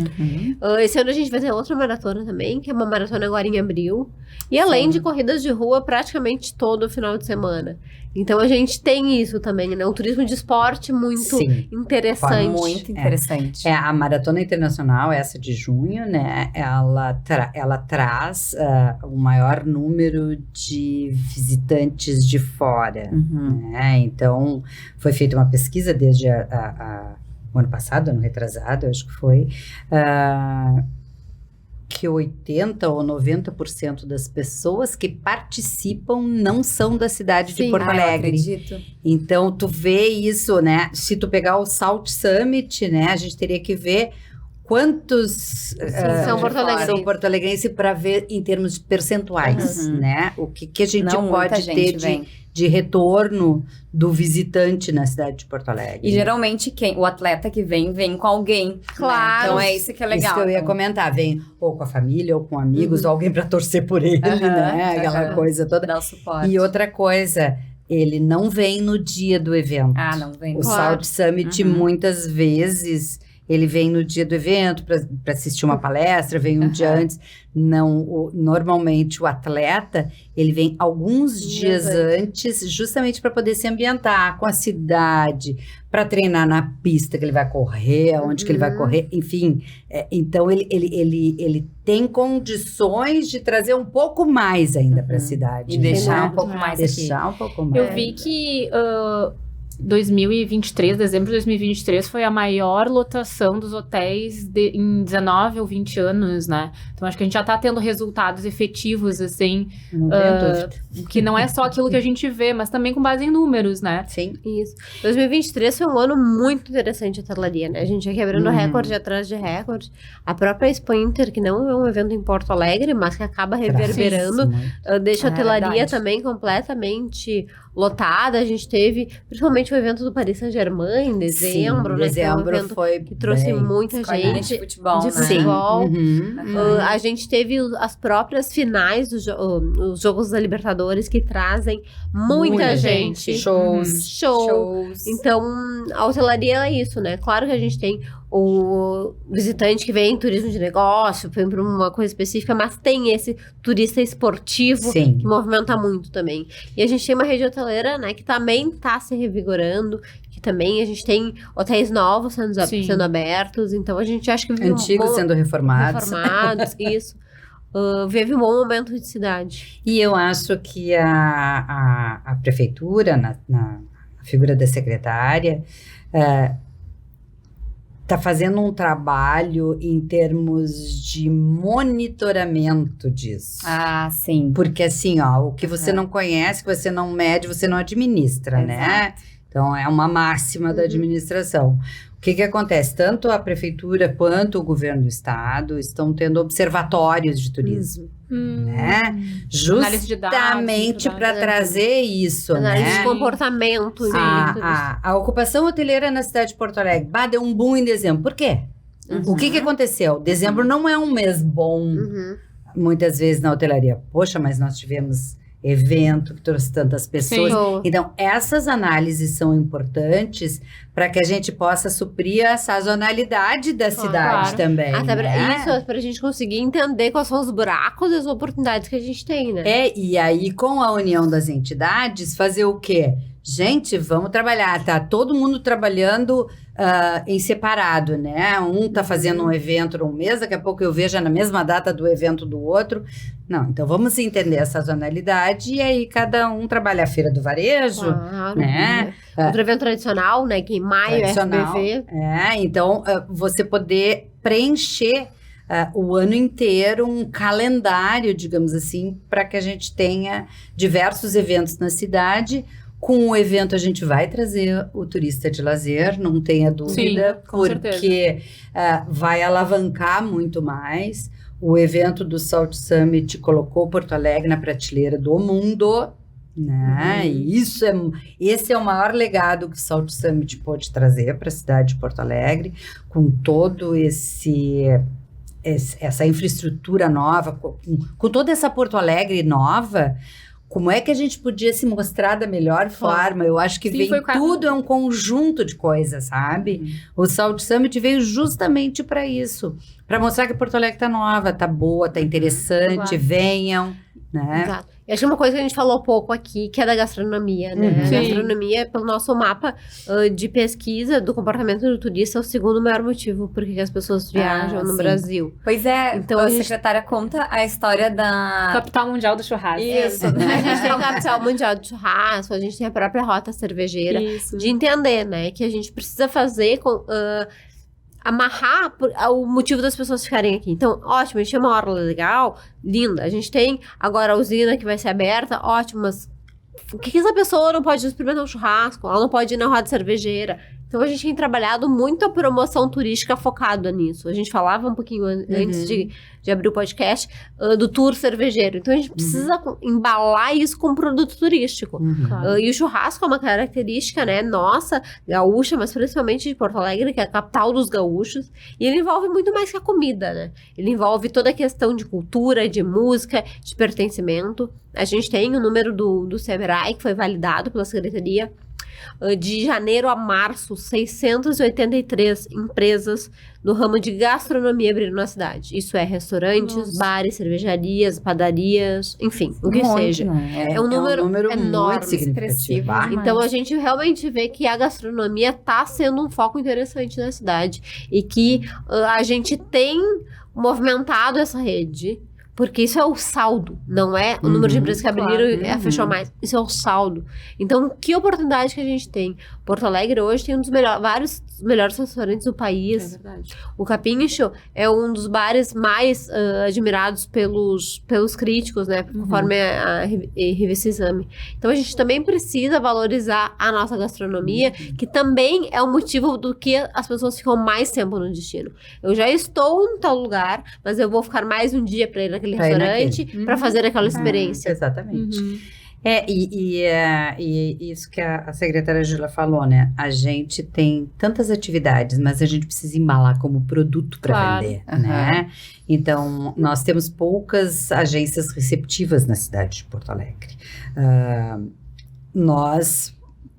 Speaker 1: Uhum.
Speaker 4: Esse ano a gente vai ter outra maratona também, que é uma maratona agora em abril. E além de corridas de rua praticamente todo final de semana. Então a gente tem isso também, né? Um turismo de esporte muito
Speaker 3: Sim.
Speaker 4: interessante.
Speaker 1: Muito interessante.
Speaker 3: A Maratona Internacional, essa de junho, né? Ela traz o maior número de visitantes de fora.
Speaker 1: Uhum.
Speaker 3: Né? Então, foi feita uma pesquisa desde o ano passado, ano retrasado, eu acho que foi, que 80% ou 90% das pessoas que participam não são da cidade de
Speaker 4: Sim.
Speaker 3: Porto
Speaker 1: Ah, eu
Speaker 3: Alegre.
Speaker 1: acredito.
Speaker 3: Então, tu vê isso, né? Se tu pegar o South Summit, né? A gente teria que ver quantos
Speaker 4: são porto-alegrenses.
Speaker 3: são porto-alegrenses para ver em termos de percentuais,
Speaker 1: Uhum.
Speaker 3: né? O que a gente
Speaker 1: Não, muita
Speaker 3: pode
Speaker 1: gente
Speaker 3: ter
Speaker 1: vem.
Speaker 3: de retorno do visitante na cidade de Porto Alegre.
Speaker 1: E geralmente o atleta que vem com alguém. né?
Speaker 4: Claro.
Speaker 1: Então é isso que é legal.
Speaker 3: Isso que eu ia
Speaker 1: então.
Speaker 3: comentar, vem ou com a família, ou com amigos, ou alguém para torcer por ele,
Speaker 1: Aham,
Speaker 3: né? Aquela
Speaker 1: aham.
Speaker 3: coisa toda.
Speaker 1: Dá o suporte.
Speaker 3: E outra coisa, ele não vem no dia do evento.
Speaker 1: Ah, não vem.
Speaker 3: O
Speaker 4: Claro.
Speaker 3: South Summit,
Speaker 1: Uhum.
Speaker 3: muitas vezes, ele vem no dia do evento para assistir uma palestra, vem um dia antes. Não, normalmente o atleta, ele vem alguns dias antes, justamente para poder se ambientar com a cidade, para treinar na pista que ele vai correr, aonde que ele vai correr, enfim. Então, ele tem condições de trazer um pouco mais ainda para a cidade.
Speaker 1: E
Speaker 3: né?
Speaker 1: deixar um
Speaker 4: Muito
Speaker 1: pouco
Speaker 2: mais.
Speaker 1: mais aqui.
Speaker 3: Deixar um pouco mais.
Speaker 2: Eu vi que 2023, dezembro de 2023, foi a maior lotação dos hotéis em 19 ou 20 anos, né? Então, acho que a gente já tá tendo resultados efetivos, assim,
Speaker 3: Não tenho dúvida.
Speaker 2: que não é só aquilo que a gente vê, mas também com base em números, né?
Speaker 3: Sim.
Speaker 4: Isso. 2023 foi um ano muito interessante de hotelaria, né? A gente ia quebrando
Speaker 3: Uhum.
Speaker 4: recorde atrás de recorde. A própria Expo Inter, que não é um evento em Porto Alegre, mas que acaba reverberando, deixa a
Speaker 1: É
Speaker 4: hotelaria
Speaker 1: verdade.
Speaker 4: também completamente lotada. A gente teve, principalmente o evento do Paris Saint-Germain em dezembro,
Speaker 3: Sim,
Speaker 4: né? Que é um
Speaker 3: dezembro
Speaker 4: evento
Speaker 3: foi
Speaker 4: que trouxe
Speaker 3: bem.
Speaker 4: muita
Speaker 1: Escolinha de
Speaker 4: gente.
Speaker 1: futebol,
Speaker 4: de
Speaker 1: né?
Speaker 4: futebol.
Speaker 3: Uhum.
Speaker 4: A gente teve as próprias finais os Jogos da Libertadores que trazem muita gente.
Speaker 3: Shows.
Speaker 1: Shows.
Speaker 4: Então, a hotelaria é isso, né? Claro que a gente tem o visitante que vem em turismo de negócio, vem para uma coisa específica, mas tem esse turista esportivo
Speaker 3: Sim.
Speaker 4: que movimenta muito também. E a gente tem uma rede hoteleira, né, que também está se revigorando, que também a gente tem hotéis novos
Speaker 2: Sim.
Speaker 4: sendo abertos, então a gente acha que vive
Speaker 3: Antigos sendo reformados.
Speaker 4: isso. Vive um bom momento de cidade.
Speaker 3: E eu acho que a prefeitura, na figura da secretária, está fazendo um trabalho em termos de monitoramento disso.
Speaker 1: Ah, sim.
Speaker 3: Porque assim, ó, o que você
Speaker 1: Uhum.
Speaker 3: não conhece, que você não mede, você não administra, né? Então, é uma máxima da administração. O que acontece? Tanto a prefeitura quanto o governo do estado estão tendo observatórios de turismo, né?
Speaker 2: Análise de dados,
Speaker 3: Justamente para
Speaker 4: né?
Speaker 3: trazer isso,
Speaker 4: Análise
Speaker 3: né?
Speaker 4: de comportamento.
Speaker 2: Sim.
Speaker 3: A ocupação hoteleira na cidade de Porto Alegre, deu um boom em dezembro. Por quê? O que aconteceu? Dezembro não é um mês bom, muitas vezes, na hotelaria. Poxa, mas nós tivemos evento que trouxe tantas pessoas.
Speaker 4: Sim.
Speaker 3: Então, essas análises são importantes para que a gente possa suprir a sazonalidade da cidade também.
Speaker 4: Até
Speaker 3: né?
Speaker 4: isso, para a gente conseguir entender quais são os buracos e as oportunidades que a gente tem, né?
Speaker 3: E aí, com a união das entidades, fazer o quê? Gente, vamos trabalhar, tá todo mundo trabalhando em separado, né? Um tá fazendo um evento num mês, daqui a pouco eu vejo na mesma data do evento do outro. Não, então vamos entender a sazonalidade e aí cada um trabalha a Feira do Varejo, né?
Speaker 4: Outro evento tradicional, né? Que em maio é SBV.
Speaker 3: Então você poder preencher o ano inteiro um calendário, digamos assim, para que a gente tenha diversos eventos na cidade. Com o evento a gente vai trazer o turista de lazer, não tenha dúvida,
Speaker 2: sim, com
Speaker 3: porque vai alavancar muito mais. O evento do Salt Summit colocou Porto Alegre na prateleira do mundo, né? E esse é o maior legado que o Salt Summit pôde trazer para a cidade de Porto Alegre, com todo essa infraestrutura nova, com toda essa Porto Alegre nova. Como é que a gente podia se mostrar da melhor forma? Eu acho que tudo é um conjunto de coisas, sabe? O Salt Summit veio justamente para isso. Para mostrar que Porto Alegre tá nova, tá boa, tá interessante, venham, né?
Speaker 4: Exato. E acho que uma coisa que a gente falou pouco aqui, que é da gastronomia, né? A gastronomia, pelo nosso mapa de pesquisa do comportamento do turista, é o segundo maior motivo por que as pessoas viajam no Brasil.
Speaker 1: Pois é, então a secretária conta a história da...
Speaker 2: Capital Mundial do Churrasco.
Speaker 1: Isso.
Speaker 4: A gente tem a Capital Mundial do Churrasco, a gente tem a própria Rota Cervejeira.
Speaker 2: Isso.
Speaker 4: De entender, né? Que a gente precisa fazer amarrar o motivo das pessoas ficarem aqui. Então, ótimo, a gente tem uma orla legal, linda. A gente tem agora a usina que vai ser aberta, ótimo, mas o que essa pessoa não pode experimentar um churrasco? Ela não pode ir na roda cervejeira. Então, a gente tem trabalhado muito a promoção turística focada nisso. A gente falava um pouquinho antes de abrir o podcast do tour cervejeiro. Então, a gente precisa embalar isso com um produto turístico. E o churrasco é uma característica, né, nossa, gaúcha, mas principalmente de Porto Alegre, que é a capital dos gaúchos. E ele envolve muito mais que a comida, né? Ele envolve toda a questão de cultura, de música, de pertencimento. A gente tem o número do Sebrae, que foi validado pela Secretaria. De janeiro a março, 683 empresas no ramo de gastronomia abriram na cidade. Isso é restaurantes, bares, cervejarias, padarias, enfim, o que seja.
Speaker 3: Né?
Speaker 4: É um número enorme,
Speaker 3: muito significativo.
Speaker 4: Então a gente realmente vê que a gastronomia está sendo um foco interessante na cidade e que a gente tem movimentado essa rede. Porque isso é o saldo, não é o número de empresas que abriram e fechou mais. Isso é o saldo. Então, que oportunidade que a gente tem? Porto Alegre hoje tem vários dos melhores restaurantes do país.
Speaker 2: É verdade.
Speaker 4: O Capincho é um dos bares mais admirados pelos críticos, né? Conforme a revista Exame. Então, a gente também precisa valorizar a nossa gastronomia, que também é o motivo do que as pessoas ficam mais tempo no destino. Eu já estou em tal lugar, mas eu vou ficar mais um dia para ir naquele restaurante para fazer aquela experiência.
Speaker 3: Exatamente. E isso que a secretária Júlia falou, né? A gente tem tantas atividades, mas a gente precisa embalar como produto para vender, né? Então, nós temos poucas agências receptivas na cidade de Porto Alegre.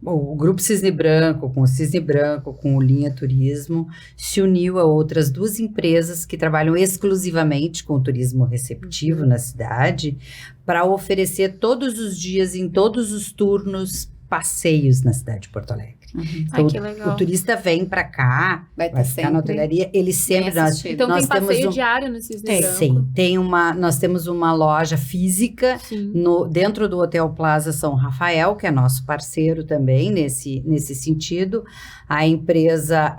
Speaker 3: O Grupo Cisne Branco, com o Cisne Branco, com o Linha Turismo, se uniu a outras 2 empresas que trabalham exclusivamente com o turismo receptivo na cidade, para oferecer todos os dias, em todos os turnos, passeios na cidade de Porto Alegre. Então,
Speaker 2: que legal.
Speaker 3: O turista vem para cá, vai ficar na hotelaria, ele sempre...
Speaker 2: Então nós tem passeio diário no Cisne Branco?
Speaker 3: Sim, nós temos uma loja física dentro do Hotel Plaza São Rafael, que é nosso parceiro também nesse sentido. A empresa,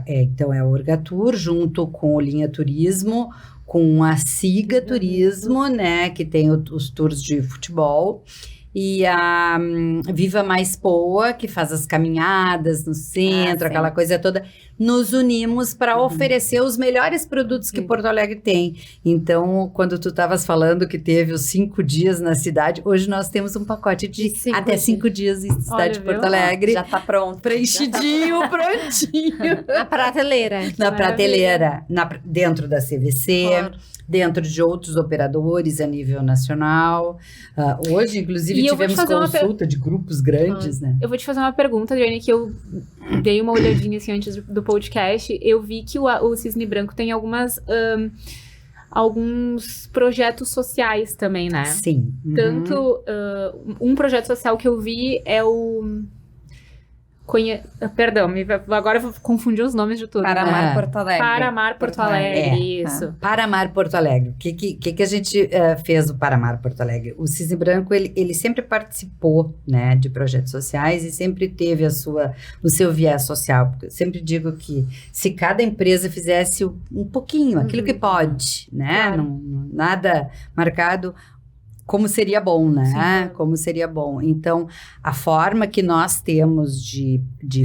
Speaker 3: então é a Orgatur, junto com o Linha Turismo, com a Siga Turismo, né, que tem os tours de futebol. E a Viva Mais Poa, que faz as caminhadas no centro, aquela coisa toda, nos unimos para oferecer os melhores produtos que Porto Alegre tem. Então, quando tu estavas falando que teve os 5 dias na cidade, hoje nós temos um pacote de até 5 dias em cidade de Porto Alegre.
Speaker 1: Já tá pronto.
Speaker 3: Preenchidinho, prontinho.
Speaker 4: Na prateleira.
Speaker 3: Na prateleira, dentro da CVC. Dentro de outros operadores a nível nacional. Hoje, inclusive, tivemos consulta de grupos grandes, né?
Speaker 2: Eu vou te fazer uma pergunta, Adriane, que eu dei uma olhadinha assim antes do podcast, eu vi que o Cisne Branco tem alguns projetos sociais também, né?
Speaker 3: Sim.
Speaker 2: Tanto, um projeto social que eu vi é o... Perdão, agora eu vou confundir os nomes de tudo.
Speaker 1: Para
Speaker 2: né?
Speaker 1: Amar Porto Alegre.
Speaker 2: Para Amar Porto Alegre, isso.
Speaker 3: Para Amar Porto Alegre. O que a gente fez o Para Amar Porto Alegre? O Cisne Branco, ele sempre participou, né, de projetos sociais e sempre teve o seu viés social. Porque eu sempre digo que se cada empresa fizesse um pouquinho, aquilo que pode, né,
Speaker 2: Claro.
Speaker 3: nada marcado, como seria bom, né?
Speaker 2: Sim.
Speaker 3: Como seria bom. Então, a forma que nós temos de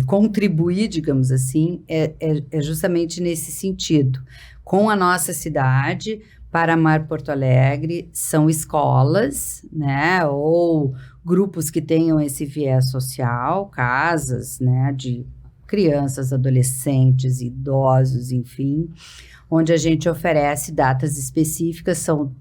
Speaker 3: contribuir, digamos assim, é justamente nesse sentido. Com a nossa cidade, Para Amar Porto Alegre, são escolas, né? Ou grupos que tenham esse viés social, casas, né? De crianças, adolescentes, idosos, enfim, onde a gente oferece datas específicas, são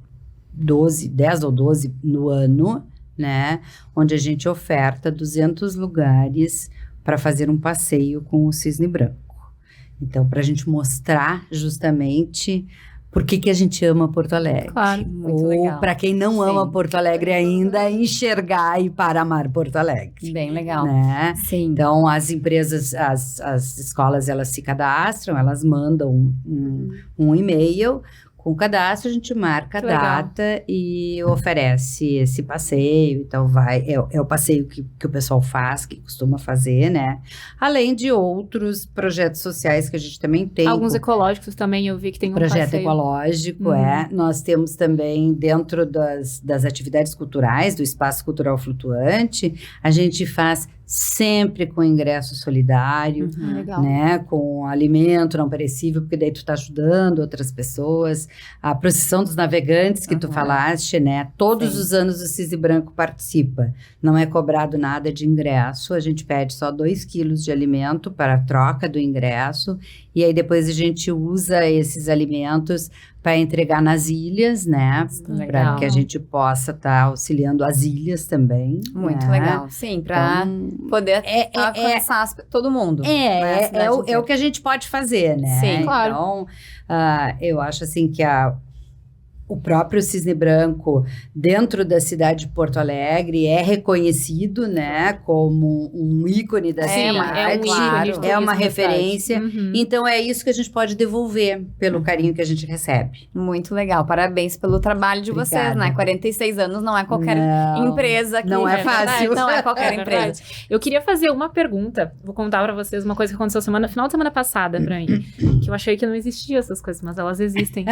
Speaker 3: 10 ou 12 no ano, né? Onde a gente oferta 200 lugares para fazer um passeio com o Cisne Branco. Então, para a gente mostrar justamente por que a gente ama Porto Alegre.
Speaker 2: Claro,
Speaker 1: muito legal.
Speaker 3: Ou para quem não ama Porto Alegre ainda, enxergar e para amar Porto Alegre.
Speaker 1: Bem legal.
Speaker 3: Né?
Speaker 1: Sim.
Speaker 3: Então, as empresas, as escolas, elas se cadastram, elas mandam um e-mail. Com o cadastro, a gente marca a
Speaker 2: Que legal.
Speaker 3: data e oferece esse passeio. Então, é o passeio que o pessoal faz, que costuma fazer, né? Além de outros projetos sociais que a gente também tem.
Speaker 2: Alguns ecológicos também, eu vi que tem um
Speaker 3: Projeto
Speaker 2: passeio.
Speaker 3: ecológico, Nós temos também, dentro das atividades culturais, do Espaço Cultural Flutuante, a gente faz sempre com ingresso solidário,
Speaker 2: Legal.
Speaker 3: né, com alimento não perecível, porque daí tu tá ajudando outras pessoas. A procissão dos navegantes que tu falaste, né, todos os anos o Cisne Branco participa. Não é cobrado nada de ingresso, a gente pede só 2 quilos de alimento para a troca do ingresso, e aí depois a gente usa esses alimentos para entregar nas ilhas, né, para
Speaker 1: Legal.
Speaker 3: que a gente possa estar auxiliando as ilhas também.
Speaker 1: Muito
Speaker 3: né?
Speaker 1: legal. Sim, para poder alcançar todo mundo. né? A
Speaker 3: É o
Speaker 1: cidade
Speaker 3: que a gente pode fazer, né?
Speaker 1: Sim,
Speaker 2: claro.
Speaker 3: Então, eu acho assim que o próprio Cisne Branco, dentro da cidade de Porto Alegre, é reconhecido, né, como um ícone da cidade.
Speaker 2: é um ícone de
Speaker 3: é
Speaker 2: turismo
Speaker 3: uma
Speaker 2: da
Speaker 3: referência.
Speaker 2: cidade. Uhum.
Speaker 3: Então, é isso que a gente pode devolver pelo carinho que a gente recebe.
Speaker 1: Muito legal. Parabéns pelo trabalho de vocês,
Speaker 3: Obrigada.
Speaker 1: né? 46 anos não é qualquer
Speaker 3: Não,
Speaker 1: empresa que...
Speaker 3: não é fácil.
Speaker 1: Não é qualquer
Speaker 2: É
Speaker 1: empresa.
Speaker 2: verdade. Eu queria fazer uma pergunta. Vou contar pra vocês uma coisa que aconteceu final de semana passada pra mim. Que eu achei que não existia essas coisas, mas elas existem.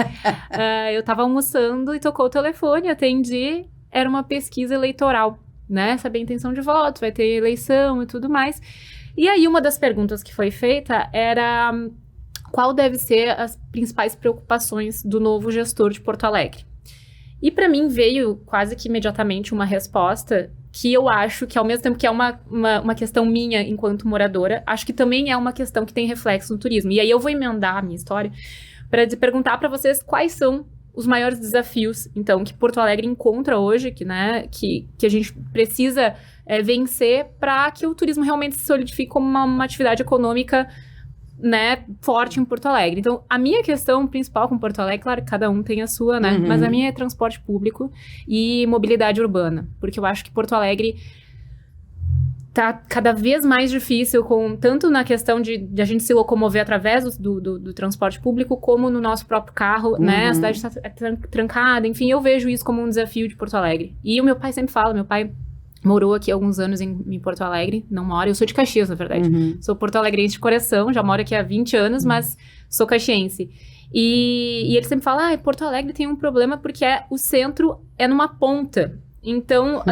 Speaker 2: Eu tava almoçando e tocou o telefone, atendi. Era uma pesquisa eleitoral, né? Saber a intenção de voto, vai ter eleição e tudo mais. E aí, uma das perguntas que foi feita era qual deve ser as principais preocupações do novo gestor de Porto Alegre. E pra mim veio quase que imediatamente uma resposta que eu acho que, ao mesmo tempo que é uma questão minha enquanto moradora, acho que também é uma questão que tem reflexo no turismo. E aí eu vou emendar a minha história para perguntar para vocês quais são os maiores desafios, então, que Porto Alegre encontra hoje, que a gente precisa vencer para que o turismo realmente se solidifique como uma atividade econômica, né, forte em Porto Alegre. Então, a minha questão principal com Porto Alegre, claro que cada um tem a sua, né, mas a minha é transporte público e mobilidade urbana, porque eu acho que Porto Alegre tá cada vez mais difícil, tanto na questão de a gente se locomover através do transporte público, como no nosso próprio carro, né? A cidade está trancada, enfim, eu vejo isso como um desafio de Porto Alegre. E o meu pai sempre fala, meu pai morou aqui há alguns anos em Porto Alegre, não mora, eu sou de Caxias, na verdade. Sou porto-alegrense de coração, já moro aqui há 20 anos, mas sou caxiense. E ele sempre fala, Porto Alegre tem um problema porque o centro é numa ponta. Então,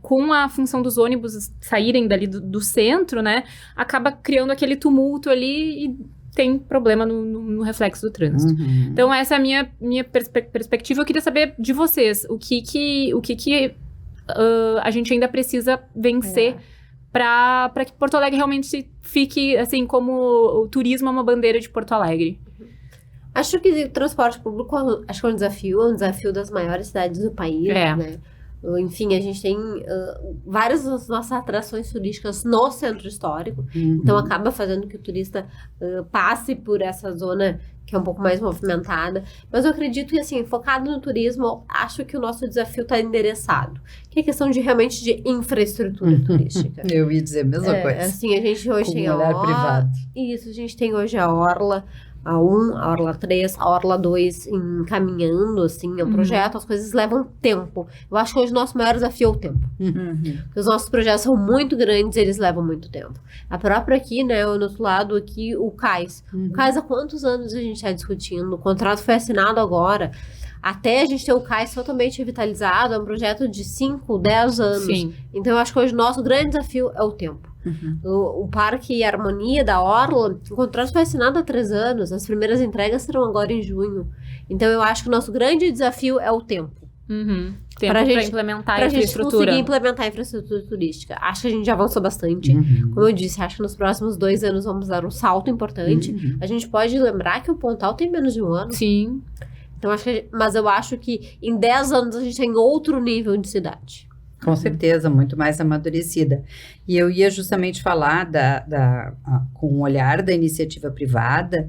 Speaker 2: com a função dos ônibus saírem dali do centro, né, acaba criando aquele tumulto ali e tem problema no reflexo do trânsito. Então, essa é a minha perspectiva. Eu queria saber de vocês, o que a gente ainda precisa vencer para que Porto Alegre realmente fique, assim, como o turismo é uma bandeira de Porto Alegre.
Speaker 4: Acho que o transporte público é um desafio das maiores cidades do país, né? Enfim, a gente tem várias das nossas atrações turísticas no centro histórico. Então, acaba fazendo que o turista passe por essa zona que é um pouco mais movimentada. Mas eu acredito que, assim, focado no turismo, acho que o nosso desafio está endereçado. Que é questão realmente de infraestrutura turística.
Speaker 3: Eu ia dizer a mesma coisa.
Speaker 4: Assim, a gente hoje
Speaker 3: Com
Speaker 4: tem
Speaker 3: um olhar privado.
Speaker 4: Isso, a gente tem hoje a Orla, a 1, a Orla 3, a Orla 2 encaminhando, assim, é um projeto, as coisas levam tempo. Eu acho que hoje o nosso maior desafio é o tempo. Porque os nossos projetos são muito grandes, eles levam muito tempo. A própria aqui, né, no outro lado aqui, o CAIS. O CAIS, há quantos anos a gente está discutindo? O contrato foi assinado agora. Até a gente ter o CAIS totalmente revitalizado, é um projeto de 5, 10 anos.
Speaker 2: Sim.
Speaker 4: Então, eu acho que hoje o nosso grande desafio é o tempo. O Parque Harmonia da Orla, o contrato foi assinado há 3 anos, as primeiras entregas serão agora em junho. Então, eu acho que o nosso grande desafio é o tempo.
Speaker 2: Tempo para implementar a infraestrutura. Para a gente conseguir
Speaker 4: implementar a infraestrutura turística. Acho que a gente já avançou bastante. Como eu disse, acho que nos próximos 2 anos vamos dar um salto importante. A gente pode lembrar que o Pontal tem menos de 1 ano.
Speaker 2: Sim.
Speaker 4: Então, mas eu acho que em 10 anos a gente tem outro nível de cidade.
Speaker 3: Com certeza, muito mais amadurecida. E eu ia justamente falar com o olhar da iniciativa privada,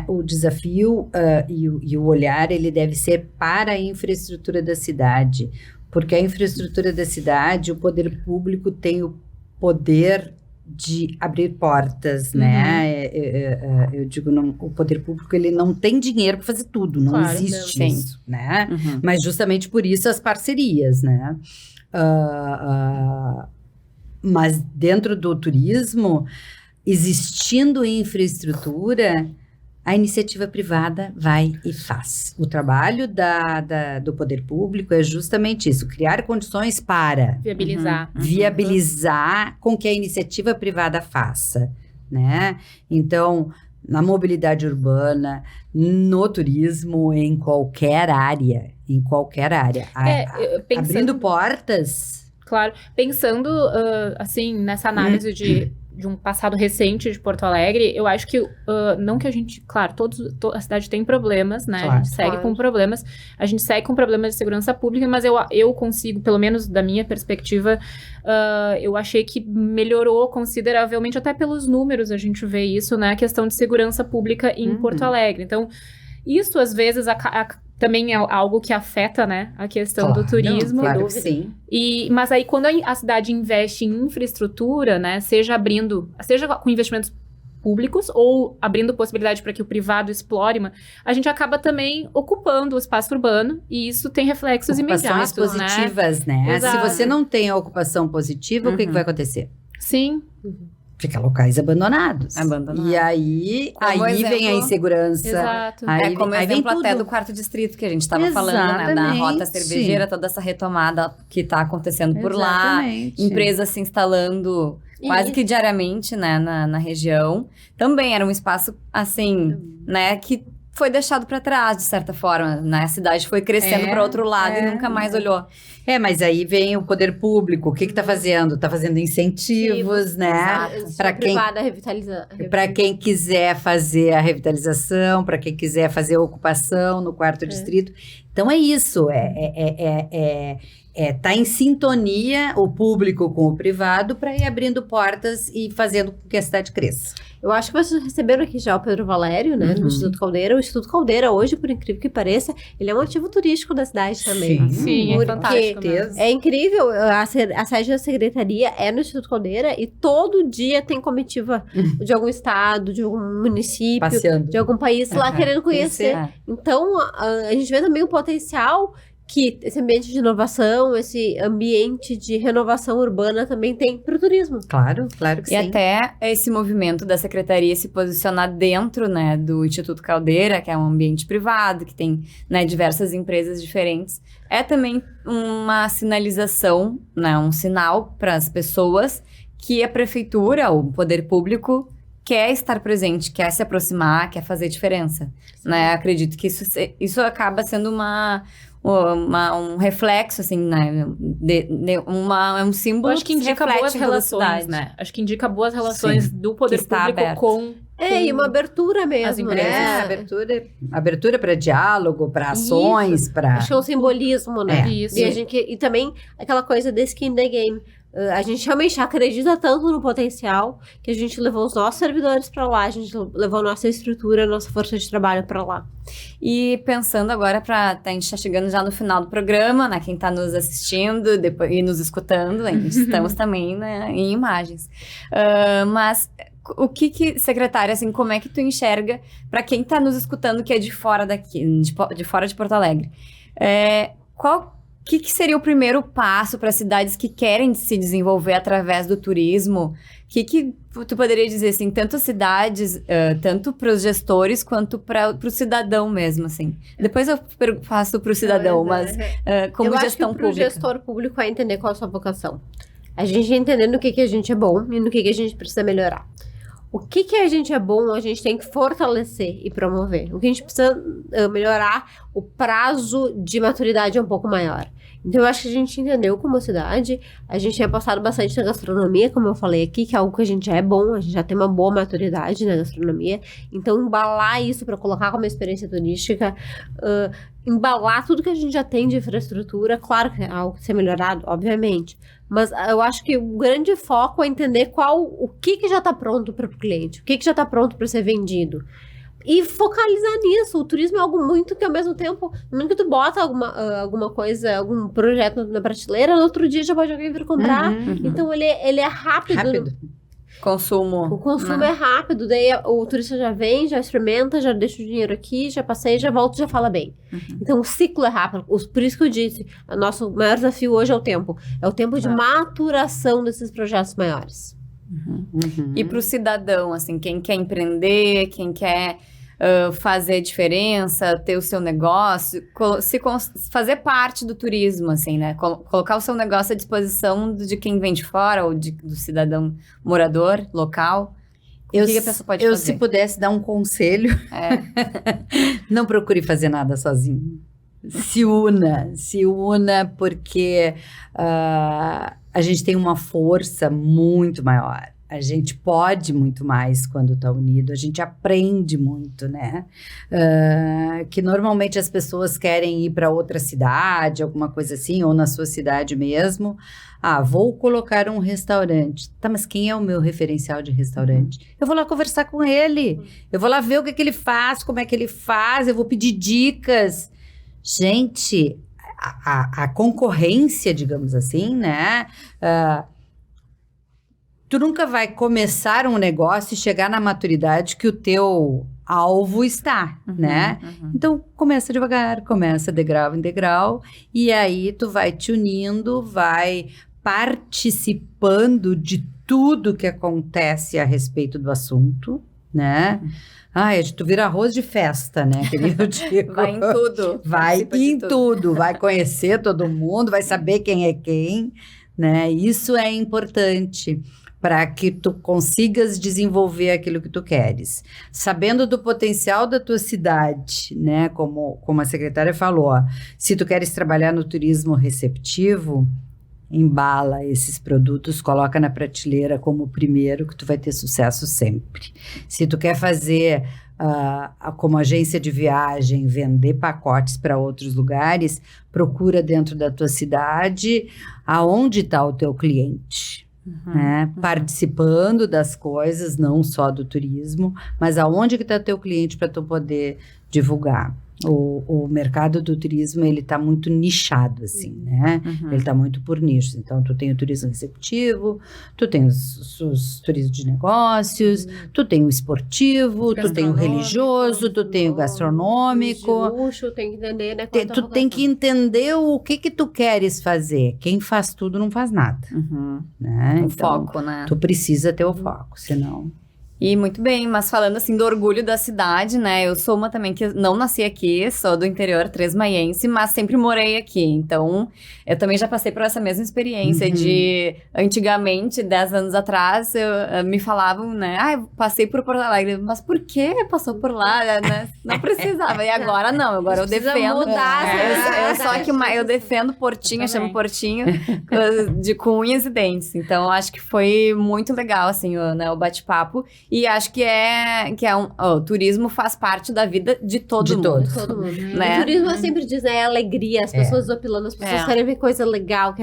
Speaker 3: o desafio e o olhar, ele deve ser para a infraestrutura da cidade, porque a infraestrutura da cidade, o poder público tem o poder de abrir portas, né? Eu digo, o poder público, ele não tem dinheiro para fazer tudo, não existe isso, né? Mas justamente por isso as parcerias, né? Mas dentro do turismo, existindo infraestrutura, a iniciativa privada vai e faz. O trabalho do poder público é justamente isso, criar condições para viabilizar com que a iniciativa privada faça, né? Então, na mobilidade urbana, no turismo, em qualquer área, abrindo portas.
Speaker 2: Claro, pensando assim nessa análise de um passado recente de Porto Alegre, eu acho que, não que a gente, claro, a cidade tem problemas, né, a gente segue com problemas, a gente segue com problemas de segurança pública, mas eu consigo, pelo menos da minha perspectiva, eu achei que melhorou consideravelmente, até pelos números a gente vê isso, né, a questão de segurança pública em Porto Alegre. Então, isso às vezes também é algo que afeta, né, a questão do turismo.
Speaker 3: Claro que sim.
Speaker 2: Mas aí, quando a cidade investe em infraestrutura, né, seja com investimentos públicos ou abrindo possibilidade para que o privado explore, a gente acaba também ocupando o espaço urbano e isso tem reflexos imediatos,
Speaker 3: positivas, né? Se você não tem a ocupação positiva, o que vai acontecer?
Speaker 2: Sim.
Speaker 3: Fica locais abandonados. E aí vem a insegurança.
Speaker 1: Exato. Como exemplo até do quarto distrito que a gente estava falando, né? Da rota cervejeira, toda essa retomada que está acontecendo por lá. Empresas se instalando quase que diariamente, né? Na região. Também era um espaço, assim, né? Que foi deixado para trás, de certa forma, né? A cidade foi crescendo para outro lado e nunca mais olhou.
Speaker 3: Mas aí vem o poder público, o que tá fazendo? Tá fazendo incentivos, né? Para quem quiser fazer a revitalização, para quem quiser fazer a ocupação no quarto distrito. Então é isso, tá em sintonia o público com o privado para ir abrindo portas e fazendo com que a cidade cresça.
Speaker 4: Eu acho que vocês receberam aqui já o Pedro Valério, né, do Instituto Caldeira. O Instituto Caldeira, hoje, por incrível que pareça, ele é um ativo turístico da cidade também.
Speaker 2: Sim, é fantástico.
Speaker 4: É incrível, a sede da secretaria é no Instituto Caldeira e todo dia tem comitiva de algum estado, de algum município,
Speaker 3: passeando,
Speaker 4: de algum país lá querendo conhecer. Então, a gente vê também o potencial que esse ambiente de inovação, esse ambiente de renovação urbana também tem para o turismo.
Speaker 3: Claro que sim.
Speaker 1: E até esse movimento da secretaria se posicionar dentro, né, do Instituto Caldeira, que é um ambiente privado, que tem, né, diversas empresas diferentes, é também uma sinalização, né, um sinal para as pessoas que a prefeitura, o poder público, quer estar presente, quer se aproximar, quer fazer diferença. Né? Acredito que isso acaba sendo um reflexo, assim, né? Um símbolo.
Speaker 2: Eu acho que indica boas relações, né? Acho que indica boas relações do poder público com
Speaker 4: E uma abertura mesmo,
Speaker 2: empresas,
Speaker 4: né?
Speaker 3: Abertura para diálogo, para ações, para...
Speaker 4: Acho que é um simbolismo, né?
Speaker 2: Isso.
Speaker 4: E também aquela coisa de skin in the game. A gente realmente acredita tanto no potencial que a gente levou os nossos servidores para lá, a gente levou a nossa estrutura, a nossa força de trabalho para lá.
Speaker 1: E pensando agora a gente tá chegando já no final do programa, né? Quem tá nos assistindo e nos escutando, estamos também, né, em imagens. Mas o que, secretária, assim, como é que tu enxerga para quem tá nos escutando que é de fora daqui, de fora de Porto Alegre? O que seria o primeiro passo para cidades que querem se desenvolver através do turismo? O que tu poderia dizer, assim, tanto cidades, tanto para os gestores quanto para o cidadão mesmo, assim? Depois eu faço para o cidadão, mas como
Speaker 4: eu
Speaker 1: gestão
Speaker 4: acho que
Speaker 1: pública.
Speaker 4: O gestor público é entender qual é a sua vocação. A gente entender no que a gente é bom e no que a gente precisa melhorar. O que a gente é bom, a gente tem que fortalecer e promover. O que a gente precisa melhorar, o prazo de maturidade é um pouco maior. Então, eu acho que a gente entendeu como cidade, a gente tem apostado bastante na gastronomia, como eu falei aqui, que é algo que a gente já é bom, a gente já tem uma boa maturidade na gastronomia. Então, embalar isso para colocar como experiência turística, embalar tudo que a gente já tem de infraestrutura, claro que é algo que ser melhorado, obviamente. Mas eu acho que o grande foco é entender o que já está pronto para o cliente, o que já está pronto para ser vendido. E focalizar nisso. O turismo é algo muito que, ao mesmo tempo, no momento que tu bota alguma coisa, algum projeto na prateleira, no outro dia já pode alguém vir comprar. Então, ele é rápido.
Speaker 1: Consumo.
Speaker 4: O consumo é rápido. Daí, o turista já vem, já experimenta, já deixa o dinheiro aqui, já passeia, já volta e já fala bem. Então, o ciclo é rápido. Por isso que eu disse, o nosso maior desafio hoje é o tempo. É o tempo de maturação desses projetos maiores.
Speaker 1: E para o cidadão, assim, quem quer empreender, quem quer fazer diferença, ter o seu negócio, fazer parte do turismo, assim, né? Colocar o seu negócio à disposição de quem vem de fora ou do cidadão morador local. O que a pessoa pode fazer?
Speaker 3: Se pudesse dar um conselho, não procure fazer nada sozinho. Se una, porque a gente tem uma força muito maior. A gente pode muito mais quando está unido, a gente aprende muito, né? Que normalmente as pessoas querem ir para outra cidade, alguma coisa assim, ou na sua cidade mesmo. Vou colocar um restaurante. Tá, mas quem é o meu referencial de restaurante? Eu vou lá conversar com ele, eu vou lá ver o que ele faz, como é que ele faz, eu vou pedir dicas. Gente, a concorrência, digamos assim, né? Tu nunca vai começar um negócio e chegar na maturidade que o teu alvo está, né? Então, começa devagar, começa degrau em degrau, e aí tu vai te unindo, vai participando de tudo que acontece a respeito do assunto, né? Tu vira arroz de festa, né? Que eu digo.
Speaker 1: Vai em tudo.
Speaker 3: Vai em tudo. Vai conhecer todo mundo, vai saber quem é quem, né? Isso é importante para que tu consigas desenvolver aquilo que tu queres. Sabendo do potencial da tua cidade, né? Como a secretária falou, se tu queres trabalhar no turismo receptivo, embala esses produtos, coloca na prateleira como o primeiro, que tu vai ter sucesso sempre. Se tu quer fazer, como agência de viagem, vender pacotes para outros lugares, procura dentro da tua cidade aonde está o teu cliente. Né? Participando das coisas, não só do turismo, mas aonde que está teu cliente para tu poder divulgar. O mercado do turismo, ele está muito nichado, assim, né? Ele está muito por nichos. Então, tu tem o turismo receptivo, tu tem os turismos de negócios, tu tem o esportivo, tu tem o religioso, tu tem o gastronômico.
Speaker 4: De luxo, tem que entender, né?
Speaker 3: Tu tem que entender o que tu queres fazer. Quem faz tudo não faz nada. Né?
Speaker 1: O foco, né?
Speaker 3: Tu precisa ter o foco, senão...
Speaker 1: E muito bem, mas falando assim do orgulho da cidade, né? Eu sou uma também que não nasci aqui, sou do interior tresmaiense, mas sempre morei aqui. Então, eu também já passei por essa mesma experiência de, antigamente, 10 anos atrás, me falavam, né? Eu passei por Porto Alegre. Mas por que passou por lá? Né? Não precisava. E agora não, agora eu defendo. Eu defendo Portinho, chamo Portinho, com unhas e dentes. Então, acho que foi muito legal, assim, o bate-papo. E acho que o turismo faz parte da vida de todo mundo.
Speaker 4: De todo mundo.
Speaker 1: Né?
Speaker 4: O turismo, eu sempre diz, né? É alegria, as pessoas opilando, as pessoas querem ver coisa legal,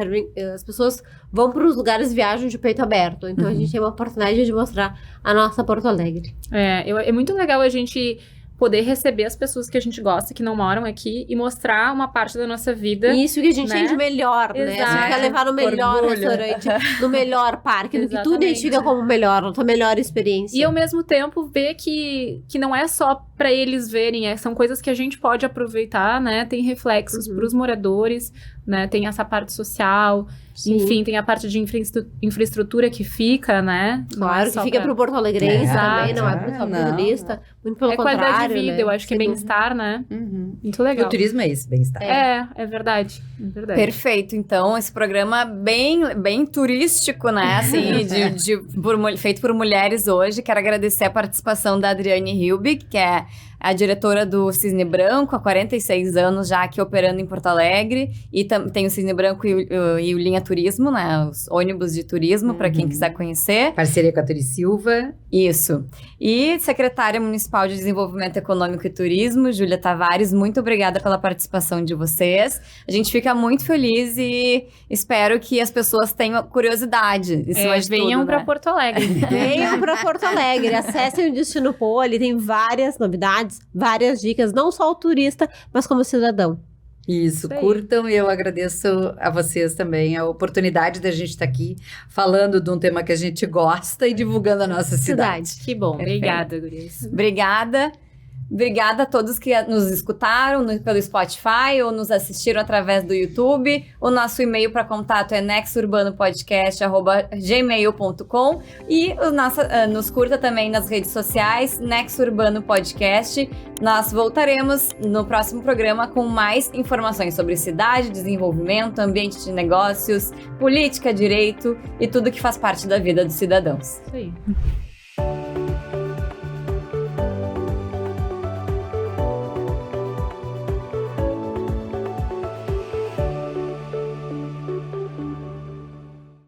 Speaker 4: as pessoas vão para os lugares e viajam de peito aberto. Então a gente tem uma oportunidade de mostrar a nossa Porto Alegre.
Speaker 2: É muito legal a gente poder receber as pessoas que a gente gosta, que não moram aqui, e mostrar uma parte da nossa vida.
Speaker 4: Isso que a gente
Speaker 2: né?
Speaker 4: tem de melhor, né? A gente quer levar no melhor restaurante, no melhor parque, no que tu identifica como melhor, a tua melhor experiência.
Speaker 2: E ao mesmo tempo ver que não é só para eles verem, são coisas que a gente pode aproveitar, né? Tem reflexos para os moradores, né? Tem essa parte social, enfim, tem a parte de infraestrutura que fica, né?
Speaker 4: Claro, que fica pro Porto Alegrense também, não é pro turista. Muito pelo contrário,
Speaker 2: qualidade de vida,
Speaker 4: né?
Speaker 2: eu acho que é bem-estar, né? Muito legal.
Speaker 3: O turismo é isso, bem-estar.
Speaker 2: É verdade.
Speaker 1: Perfeito. Então, esse programa bem turístico, né? Assim, feito por mulheres hoje. Quero agradecer a participação da Adriane Hilbig, que é a diretora do Cisne Branco, há 46 anos já aqui operando em Porto Alegre. E tem o Cisne Branco e o Linha Turismo, né? Os ônibus de turismo, para quem quiser conhecer.
Speaker 3: Parceria com a Turi Silva.
Speaker 1: Isso. E secretária municipal de Desenvolvimento Econômico e Turismo, Júlia Tavares, muito obrigada pela participação de vocês. A gente fica muito feliz e espero que as pessoas tenham curiosidade.
Speaker 2: Venham para Porto Alegre.
Speaker 4: Venham para Porto Alegre, acessem o Destino Poli, tem várias novidades, várias dicas, não só o turista, mas como cidadão.
Speaker 3: Isso, curtam, e eu agradeço a vocês também a oportunidade da gente estar aqui falando de um tema que a gente gosta e divulgando a nossa cidade.
Speaker 2: Que bom,
Speaker 1: Perfeito.
Speaker 2: Obrigada, gurias.
Speaker 1: Obrigada a todos que nos escutaram pelo Spotify ou nos assistiram através do YouTube. O nosso e-mail para contato é nexurbanopodcast@gmail.com e nos curta também nas redes sociais, Nexo Urbano Podcast. Nós voltaremos no próximo programa com mais informações sobre cidade, desenvolvimento, ambiente de negócios, política, direito e tudo que faz parte da vida dos cidadãos.
Speaker 2: Isso aí.